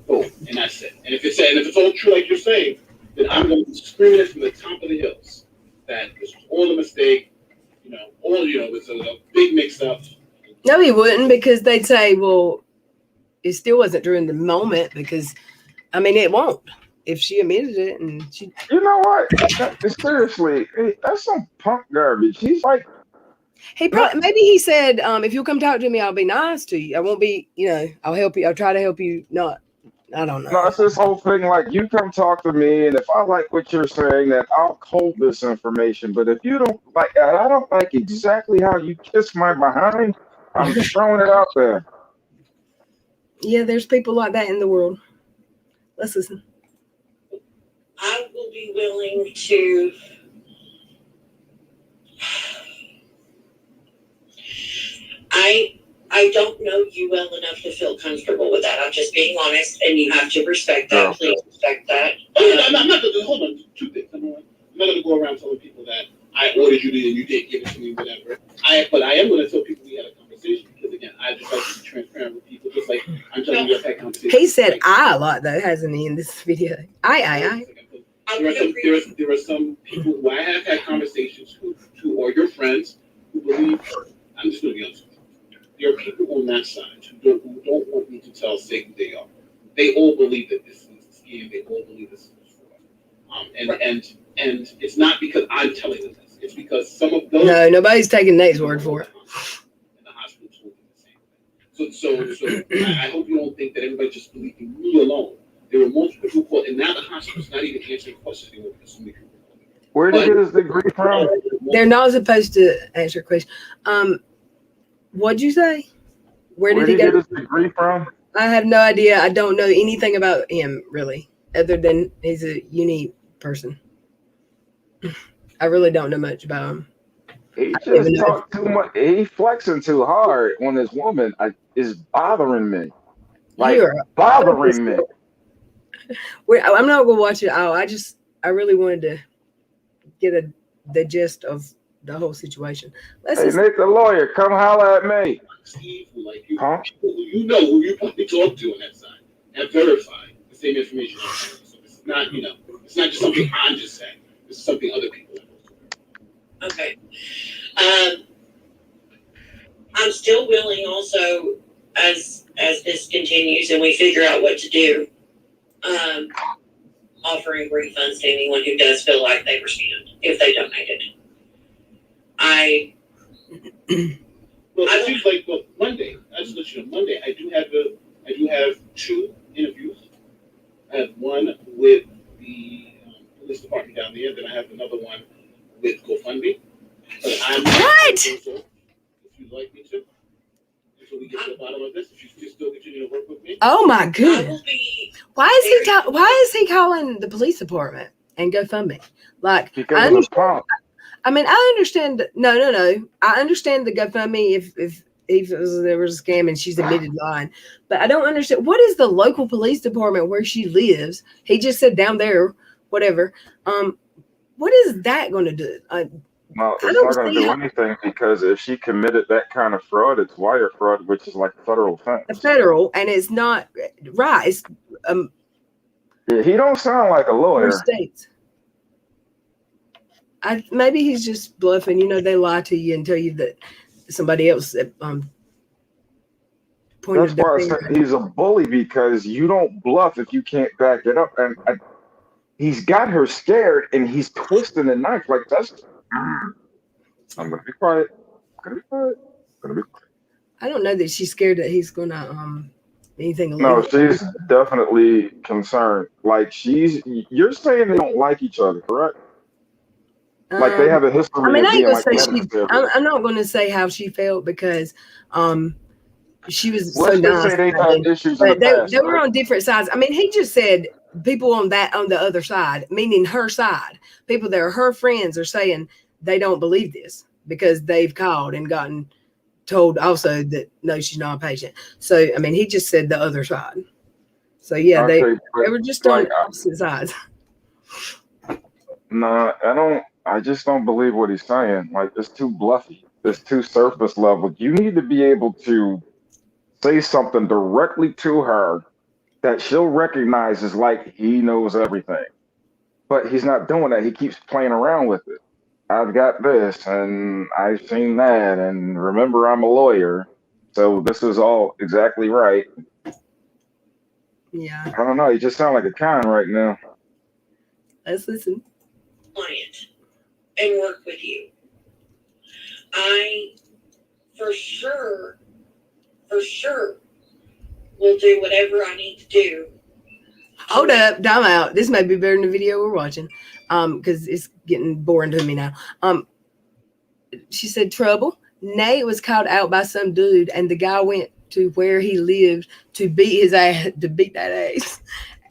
Boom, and that's it. And if it's all true, like you're saying, then I'm going to be screaming it from the top of the hills that this was all a mistake. It's a big mix-up. No, he wouldn't, because they'd say, well, it still wasn't during the moment, because, I mean, it won't. If she admitted it and You know what? Seriously, that's some punk garbage. He's like He probably maybe he said, if you'll come talk to me, I'll be nice to you. I won't be, I'll help you. I'll try to help you. Not, I don't know. No, it's this whole thing like you come talk to me, and if I like what you're saying, then I'll hold this information. But if you don't like, I don't like exactly how you kiss my behind, I'm throwing it out there. Yeah, there's people like that in the world. Let's listen. I will be willing to. I don't know you well enough to feel comfortable with that. I'm just being honest, and you have to respect that. Yeah. Please respect that. I'm not gonna hold on. Two things. Number one, I'm not gonna go around telling people that I ordered you to and you didn't give it to me, whatever. But I am gonna tell people we had a conversation because again, I just like to be transparent with people, just like I'm telling you that conversation. He said I a lot though, hasn't he, in this video? I. There are some people who I have had conversations who are your friends who believe. I'm just gonna be honest with you. There are people on that side who don't want me to tell say who they are. They all believe that this is a scam. They all believe this is fraud. And it's not because I'm telling them this. It's because some of those. No, nobody's taking Nate's word for it. And the hospital told them the same thing. So I hope you don't think that everybody just believes in me alone. There were multiple people called, and now the hospital's not even answering questions anymore because so many people. Where did he get his degree from? They're not supposed to answer questions. What'd you say? Where did he get go? his degree from? I have no idea. I don't know anything about him really, other than he's a unique person. I really don't know much about him. He just talked too much. He flexing too hard on this woman. Is bothering me. Like bothering me. I'm not gonna watch it all. I really wanted to get the gist of the whole situation. Hey, Nick, the lawyer, come holler at me. Steve, who like you, people who you know, who you probably talk to on that side, have verified the same information. So this is not, it's not just something I'm just saying. This is something other people have. Okay. I'm still willing also as this continues and we figure out what to do, offering refunds to anyone who does feel like they were scammed if they donated. Well, it seems like Monday. I just let you know. Monday, I do have 2 interviews. I have one with the police department down there. Then I have another one with GoFundMe. But I'm what? If you'd like me to, until we get to the bottom of this, if you still continue to work with me. Oh my goodness! Why is he calling the police department and GoFundMe? Like, because of the pump. I mean, I understand. No. I understand the GoFundMe if there was a scam and she's admitted lying, but I don't understand. What is the local police department where she lives? He just said down there, whatever. What is that going to do? No, it's not going to do anything because if she committed that kind of fraud, it's wire fraud, which is like a federal offense. A federal, and it's not right. It's yeah, he don't sound like a lawyer. States. Maybe he's just bluffing. They lie to you and tell you that somebody else pointed. That's why I said he's a bully because you don't bluff if you can't back it up. And he's got her scared and he's twisting the knife like that's. I'm gonna be quiet. I don't know that she's scared that he's gonna anything No, illegal. she's definitely concerned. Like you're saying they don't like each other, correct? Like they have a history. I mean, of I ain't being gonna say I'm not going to say how she felt because she was so nice. Say they had issues but in the past, they were on different sides. I mean, he just said people on the other side, meaning her side, people that are her friends, are saying they don't believe this because they've called and gotten told also that no, she's not a patient. So I mean, he just said the other side. So yeah, they were just on opposite sides. No, I just don't believe what he's saying. Like, it's too bluffy. It's too surface level. You need to be able to say something directly to her that she'll recognize as like he knows everything. But he's not doing that. He keeps playing around with it. I've got this and I've seen that. And remember, I'm a lawyer. So this is all exactly right. Yeah. I don't know. You just sound like a con right now. Let's listen. Client and work with you. I for sure will do whatever I need to do. Hold up, time out. This may be better than the video we're watching, because it's getting boring to me now. She said, "Trouble." Nate was called out by some dude, and the guy went to where he lived to beat his ass, to beat that ass.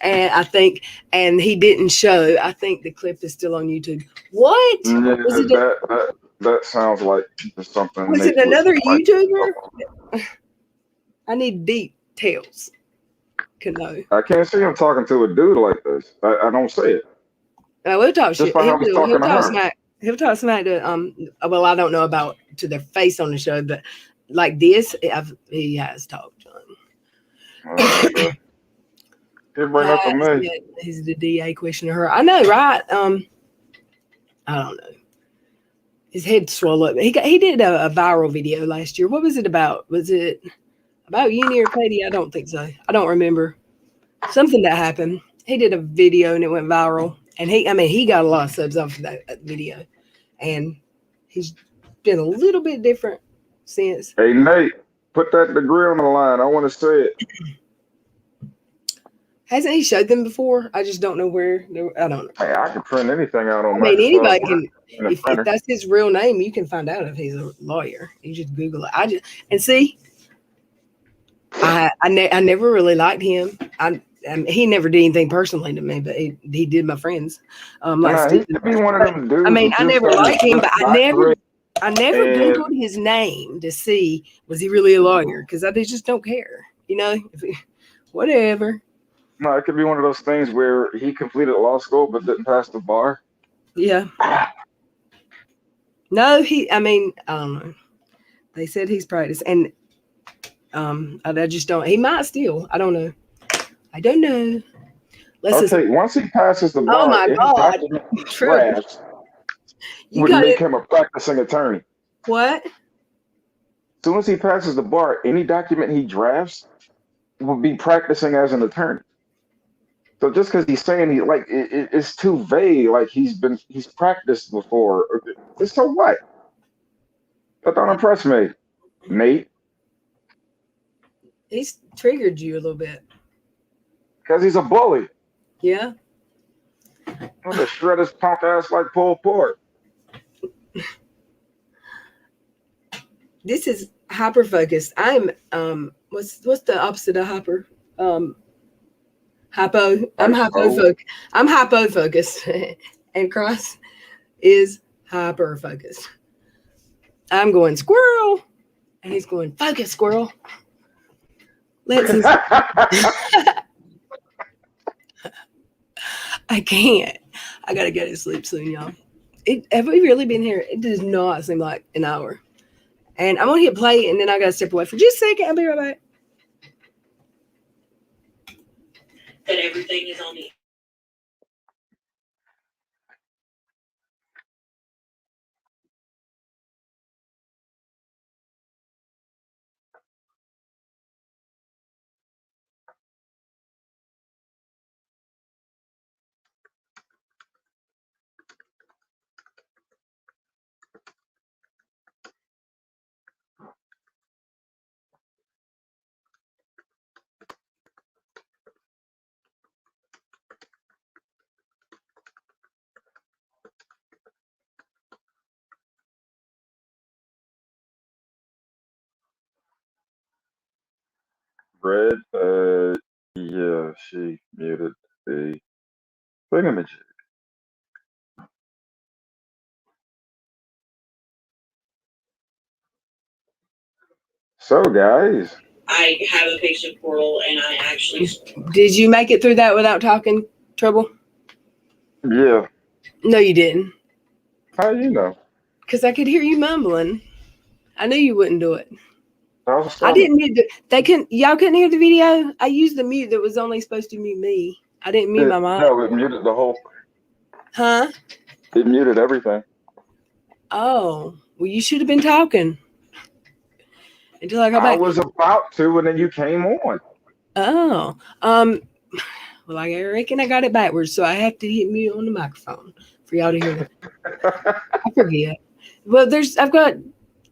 And he didn't show. I think the clip is still on YouTube. What? Yeah, Was it? that sounds like something. Was it Nate another like, YouTuber? I need details. Can know. I can't see him talking to a dude like this. I don't see it. We'll talk Just shit. by how he's talking to her. Smack. He'll talk smack to well, I don't know about to their face on the show, but like this, he has talked. Okay. He'll bring up to me. He's the DA questioning her. I know, right? I don't know. His head swelled up. He did a viral video last year. What was it about? Was it about Uni or Katie? I don't think so. I don't remember. Something that happened. He did a video and it went viral. And he got a lot of subs off of that video. And he's been a little bit different since. Hey, Nate, put that degree on the line. I want to see it. Hasn't he showed them before? I just don't know where. I don't know. Hey, I can print anything out on Anybody can. If printer. that's his real name, you can find out if he's a lawyer. You just Google it. And see, I never really liked him. He never did anything personally to me, but he did my friends. He could be one of them dudes. I never liked him, but I never and Googled his name to see was he really a lawyer, because I just don't care. Whatever. No, it could be one of those things where he completed law school but didn't pass the bar. Yeah. No, I don't know. They said he's practiced, and I just don't. He might still. I don't know. Once he passes the bar, oh my God, drafts would make him a practicing attorney. What? As soon as he passes the bar, any document he drafts will be practicing as an attorney. So just because he's saying it's too vague, like he's practiced before. So what? That don't impress me, Nate. He's triggered you a little bit. Because he's a bully. Yeah. I'm gonna shred his punk ass like pulled pork. This is hyper focused. I'm what's the opposite of hyper? Hypo. I'm hypo focused. I'm hypo focused, and Cross is hyper focused. I'm going squirrel, and he's going focus squirrel. I can't. I gotta go to sleep soon, y'all. Have we really been here? It does not seem like an hour. And I'm gonna hit play, and then I gotta step away for just a second. I'll be right back. That everything is on the Red, yeah, she muted the thingamajig. So, guys. I have a patient portal, and I actually. Did you make it through that without talking, Trouble? Yeah. No, you didn't. How you know? Because I could hear you mumbling. I knew you wouldn't do it. I didn't mute y'all couldn't hear the video? I used the mute that was only supposed to mute me. I didn't mute my mic. No, it muted the whole thing. Huh? It muted everything. Oh. Well, you should have been talking. Until I got back. I was about to, and then you came on. Oh. Well, I reckon I got it backwards, so I have to hit mute on the microphone for y'all to hear that. I forget. Well, I've got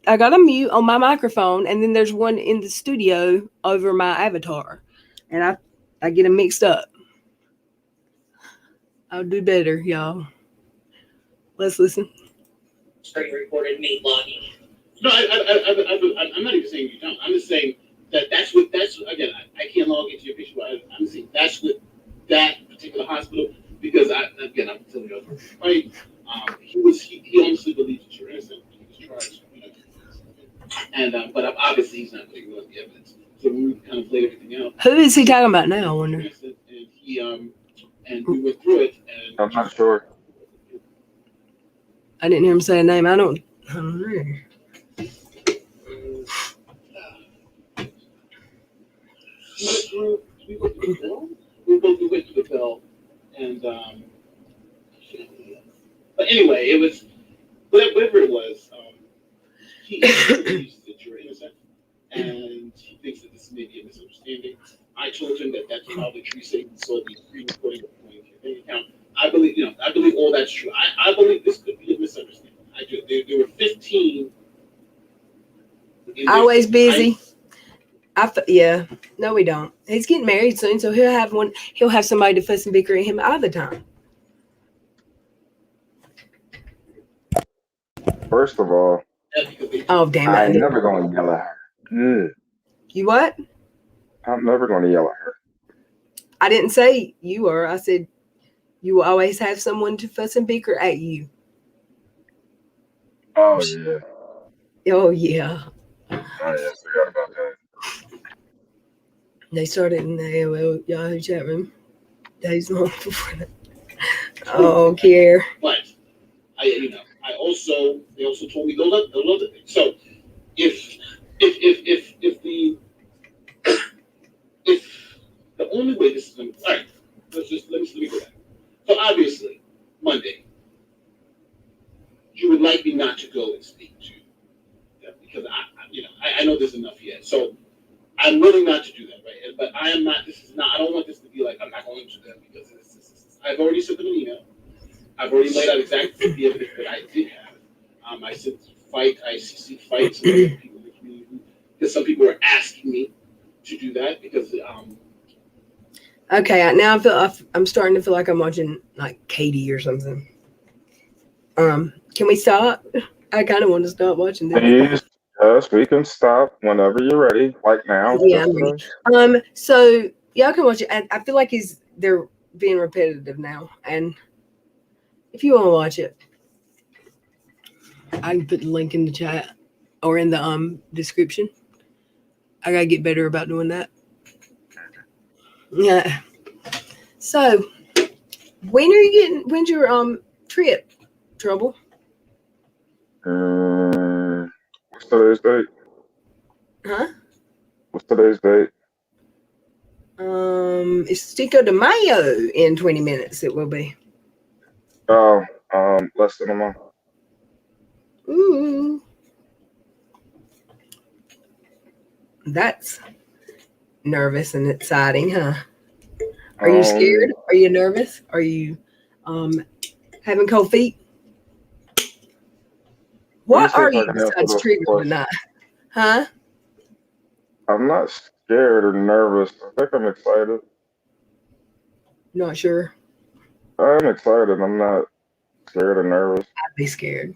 got a mute on my microphone, and then there's one in the studio over my avatar, and I get them mixed up. I'll do better, y'all. Let's listen. Screen recorded me logging in. No, I'm not even saying you don't. I'm just saying that's again. I can't log into your picture. But I'm saying that's with that particular hospital because I'm telling you, right? He honestly believes that you're innocent. He was charged, and but obviously he's not putting on the evidence. So we kind of played everything out. Who is he talking about now? I wonder. And we went through it. And I'm not sure. I didn't hear him say a name. I don't know. We went through the bill. We went through the bill, and but anyway, it was whatever it was. He believes that you're innocent, and he thinks that this may be a misunderstanding. I told him that that's probably true. He saw the pre-recording going to your bank account. I believe all that's true. I believe this could be a misunderstanding. I do. There were 15. Always busy. Yeah. No, we don't. He's getting married soon, so he'll have somebody to fuss and bicker at him all the time. First of all, oh damn it! I ain't never gonna yell at her. You what? I'm never gonna yell at her. I didn't say you were. I said you will always have someone to fuss and bicker at you. Oh yeah. Oh yeah. Oh yeah, forgot about that. They started in the AOL Yahoo chat room days long before that. Oh, care. But they also told me those other things. So if the only way this is going to, all right, let me go back. So obviously Monday, you would like me not to go and speak to them because I know there's enough yet. So I'm willing not to do that, right? But I am not. I don't want this to be like I'm not going to them because I've already sent them an email. I've already laid out exactly the evidence that I did have. I said ICC fights and people in the community because some people are asking me to do that because. Okay, now I'm starting to feel like I'm watching like Katie or something. Can we stop? I kind of want to stop watching this. Yes, we can stop whenever you're ready. Like now. Yeah, I'm ready. So y'all can watch it. And I feel like they're being repetitive now. And if you want to watch it, I can put the link in the chat or in the description. I gotta get better about doing that. Yeah. So when's your trip, Trouble? What's today's date? Huh? What's today's date? It's Cinco de Mayo in 20 minutes. It will be. Oh, less than a month. Ooh. That's nervous and exciting, huh? Are you scared? Are you nervous? Are you having cold feet? What are you besides triggered tonight? Huh? I'm not scared or nervous. I think I'm excited. Not sure. I'm excited. I'm not scared or nervous. I'd be scared.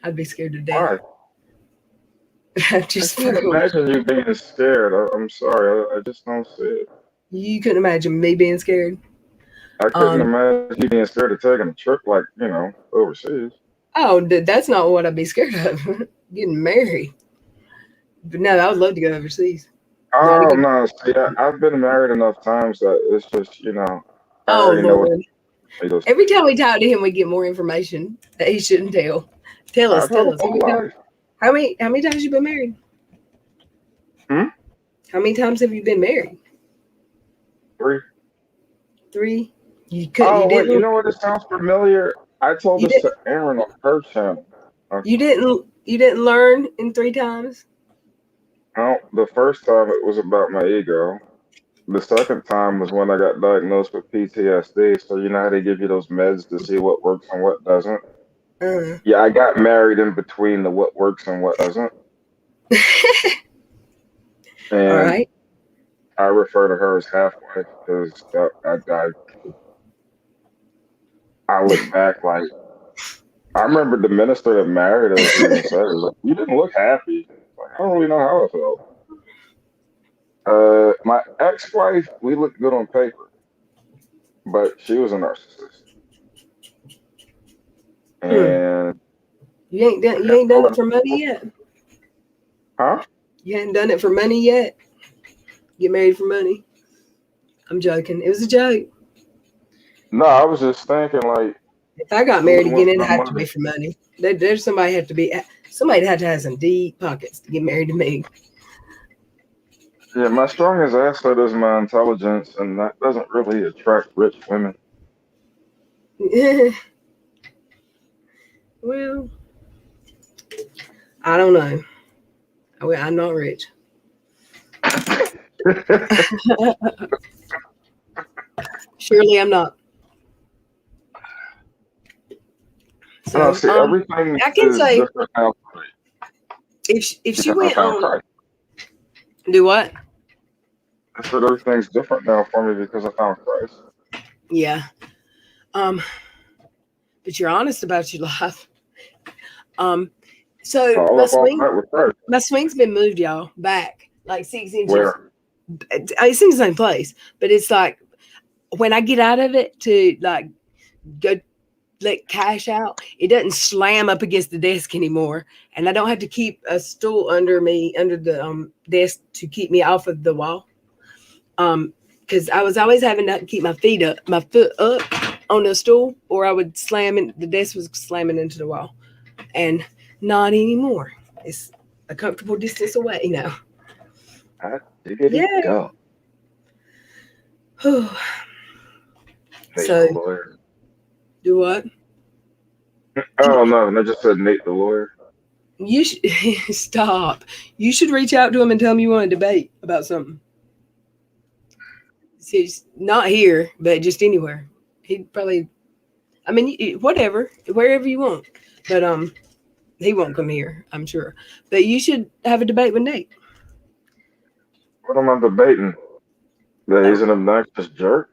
I'd be scared to death. Why? I can't imagine you being scared. I'm sorry. I just don't see it. You couldn't imagine me being scared? I couldn't imagine you being scared of taking a trip like, overseas. Oh, that's not what I'd be scared of. Getting married. But no, I would love to go overseas. Oh, no. See, I've been married enough times that it's just, I already know. Every time we talk to him, we get more information that he shouldn't tell. Tell us. How many times have you been married? How many times have you been married? 3. 3? You wait, you know what? It sounds familiar. I told this to Aaron on her channel. Okay. You didn't learn in 3 times? No, the first time it was about my ego. The second time was when I got diagnosed with PTSD. So you know how they give you those meds to see what works and what doesn't? Yeah, I got married in between the what works and what doesn't. All And right. I refer to her as half wife because I look back like I remember the minister that married us even said, like, "You didn't look happy." Like, I don't really know how I felt. My ex-wife, we looked good on paper, but she was a narcissist, Hmm. and You ain't done it for money yet. huh? You hadn't done it for money yet. Get married for money. I'm joking. It was a joke. No, I was just thinking like, If I got who would married want again, it'd my have to be money? for money. There's somebody had to have some deep pockets to get married to me. Yeah, my strongest asset is my intelligence, and that doesn't really attract rich women. Well, I don't know. I'm not rich. Surely I'm not. No, So see, everything I can is say different now for me if she because I went found on Christ. do what? I said everything's different now for me because I found Christ. Yeah. Um, but you're honest about your life. So All up off that with Christ. my swing's been moved, y'all, back like 6 inches. Where? It's in the same place, but it's like when I get out of it to like go let cash out, it doesn't slam up against the desk anymore, and I don't have to keep a stool under the desk to keep me off of the wall. Because I was always having to keep my foot up on the stool, or I would slam in. The desk was slamming into the wall, and not anymore. It's a comfortable distance away now. I diggity Yeah. go. So Nate the lawyer. do what? Oh no, I just said Nate the lawyer. You should stop. You should reach out to him and tell him you want to debate about something. He's not here, but just anywhere. He'd probably. I mean, whatever, wherever you want. But he won't come here, I'm sure. But you should have a debate with Nate. What am I debating? That he's an obnoxious jerk?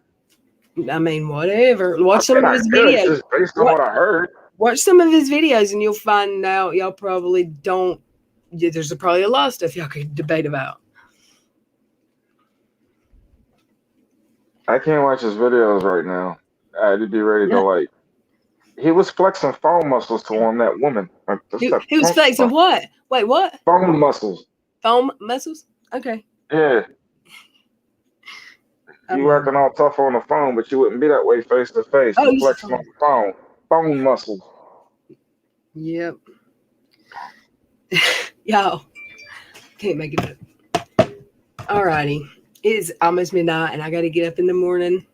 I mean, whatever. I Watch some mean, of I his could videos. just based on What? what I heard. Watch some of his videos, and you'll find out y'all probably don't. Yeah, there's probably a lot of stuff y'all could debate about. I can't watch his videos right now. I'd be ready to Yeah. like. He was flexing phone muscles to on that woman. Like, that's that He was punk flexing stuff. what? Wait, what? Phone muscles. Foam muscles? Okay. Yeah, you acting all tough on the phone, but you wouldn't be that way face to face. Oh, You you said flexing on foam. the phone. Phone muscles. Yep. Y'all can't make it up. Alrighty. It's almost midnight and I gotta get up in the morning.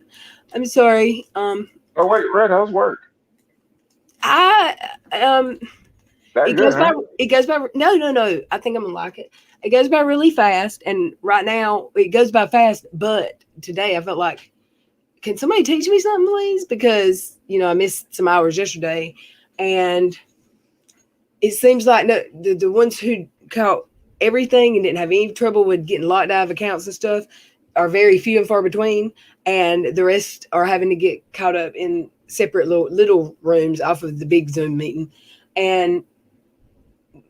I'm sorry. Oh wait, Red, how's work? I That good, huh? it goes by no. I think I'm gonna like it. It goes by really fast, and right now it goes by fast, but today I felt like, can somebody teach me something, please? Because I missed some hours yesterday, and it seems like the ones who caught everything and didn't have any trouble with getting locked out of accounts and stuff are very few and far between, and the rest are having to get caught up in separate little rooms off of the big Zoom meeting. And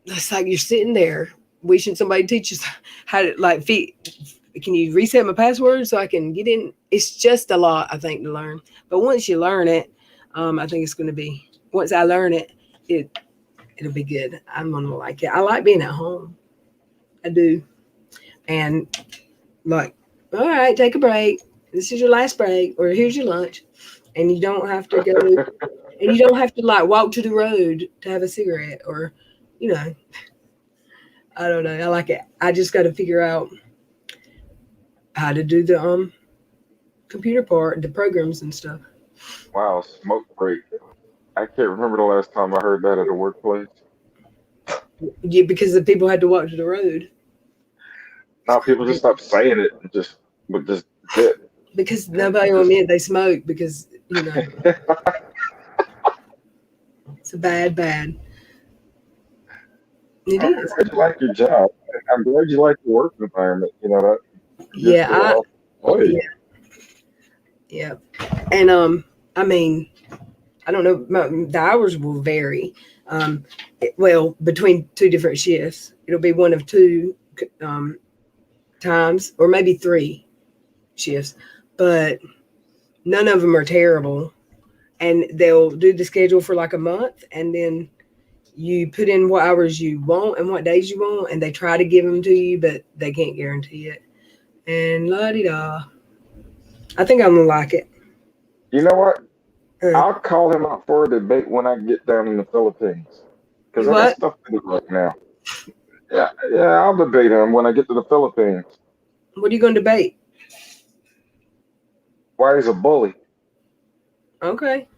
it's like you're sitting there wishing somebody teaches how to can you reset my password so I can get in? It's just a lot, I think, to learn. But once you learn it, I think it's going to be, once I learn it, it'll be good. I'm going to like it. I like being at home. I do. And like, all right, take a break. This is your last break, or here's your lunch. And you don't have to go, and you don't have to like walk to the road to have a cigarette, or, I don't know. I like it. I just got to figure out how to do the computer part, the programs and stuff. Wow, smoke break. I can't remember the last time I heard that at a workplace. Yeah, because the people had to walk to the road. Now people just stop saying it and just dip. Because nobody will admit they smoke because it's a bad. It I'm is. glad you like your job. I'm glad you like the work environment. You know that gives you a Yeah, lot. Oh, yeah, yeah. And I mean, I don't know. The hours will vary. Well, between two different shifts, it'll be one of two times, or maybe three shifts, but none of them are terrible. And they'll do the schedule for like a month, and then you put in what hours you want and what days you want, and they try to give them to you, but they can't guarantee it. And la di da. I think I'm gonna like it. you know what? Uh, I'll call him out for a debate when I get down in the Philippines because you I got what? stuff to do right now. Yeah, yeah, I'll debate him when I get to the Philippines. What are you gonna debate? Why he's a bully, Okay.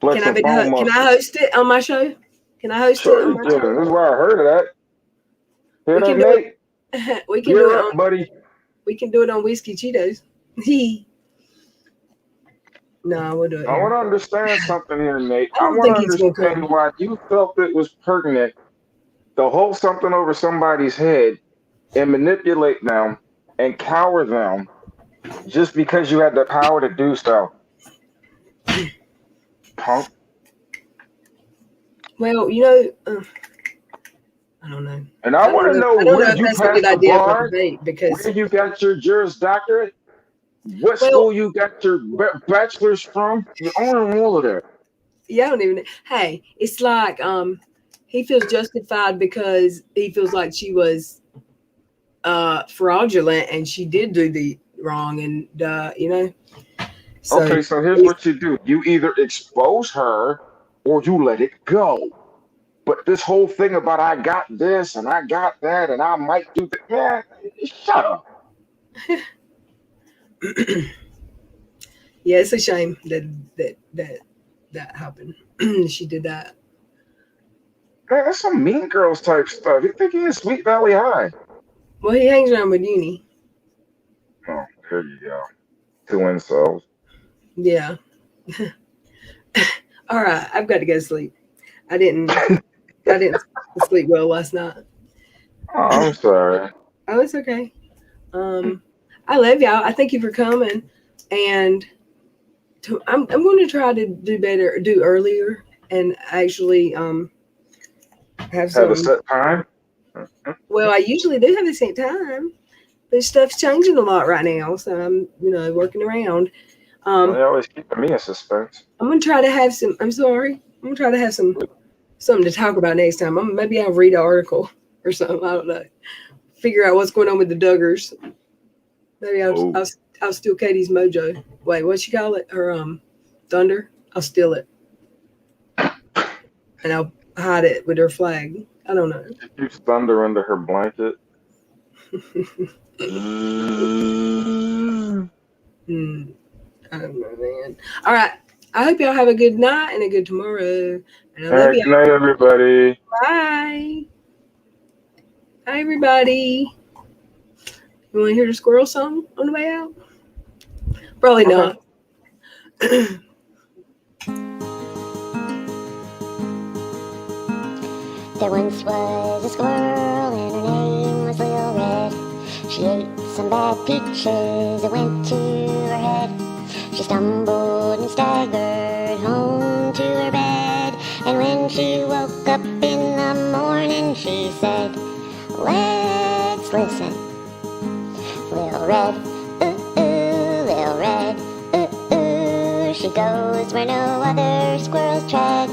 flexing phone Can I muscles. host it on my show? Can I host it Sure on you my can. show? This is where I heard of that. Hear We that, can do Nate? it. We can do You're it up, on. buddy. We can do it on Whiskey Cheetos. No, we'll do it I want here. to understand something here, Nate. I I don't want think to he's gonna understand come. why you felt it was pertinent to hold something over somebody's head and manipulate them and cower them just because you had the power to do so, punk. Well, you know, I don't know. And I want to know I don't know where if you that's a good passed the idea for a bar, debate because, where you got your Juris Doctorate, what well, school you got your bachelor's from. You own all of that. yeah, I don't even. Hey, it's like he feels justified because he feels like she was fraudulent and she did do the wrong, and you know, so Okay, so here's he's- what you do. You either expose her or you let it go. But this whole thing about I got this and I got that and I might do that, man, shut up. yeah, it's a shame that happened. She did that. Man, that's some Mean Girls type stuff. You think he in Sweet Valley High? Well, he hangs around with Uni. Oh, there you go. Two incels. Yeah. All right, I've got to go to sleep. I didn't. I didn't sleep well last night. Oh, I'm sorry. Oh, it's okay. I love y'all. I thank you for coming, and I'm going to try to do better, do earlier, and actually have Have a some. set time? Well, I usually do have the same time, but stuff's changing a lot right now, so I'm working around. Well, Um, you always keeping me in suspense. I'm gonna try to have some. I'm sorry. I'm gonna try to have something to talk about next time. Maybe I'll read an article or something. I don't know. Figure out what's going on with the Duggars. Maybe Oh, I'll steal Katie's mojo. Wait, what she call it? Her thunder. I'll steal it and I'll hide it with her flag. I don't know. she keeps thunder under her blanket. I don't know, man. All right. I hope y'all have a good night and a good tomorrow. And I All love right, y'all. good night, everybody. Bye. Hi, everybody. You want to hear the squirrel song on the way out? Probably Okay. not. There once was a squirrel and her name was Lil Red. She ate some bad peaches that went to her head. She stumbled and staggered home to her bed. And when she woke up in the morning, she said, "Let's listen. Lil Red, Lil Red, She goes where no other squirrels tread.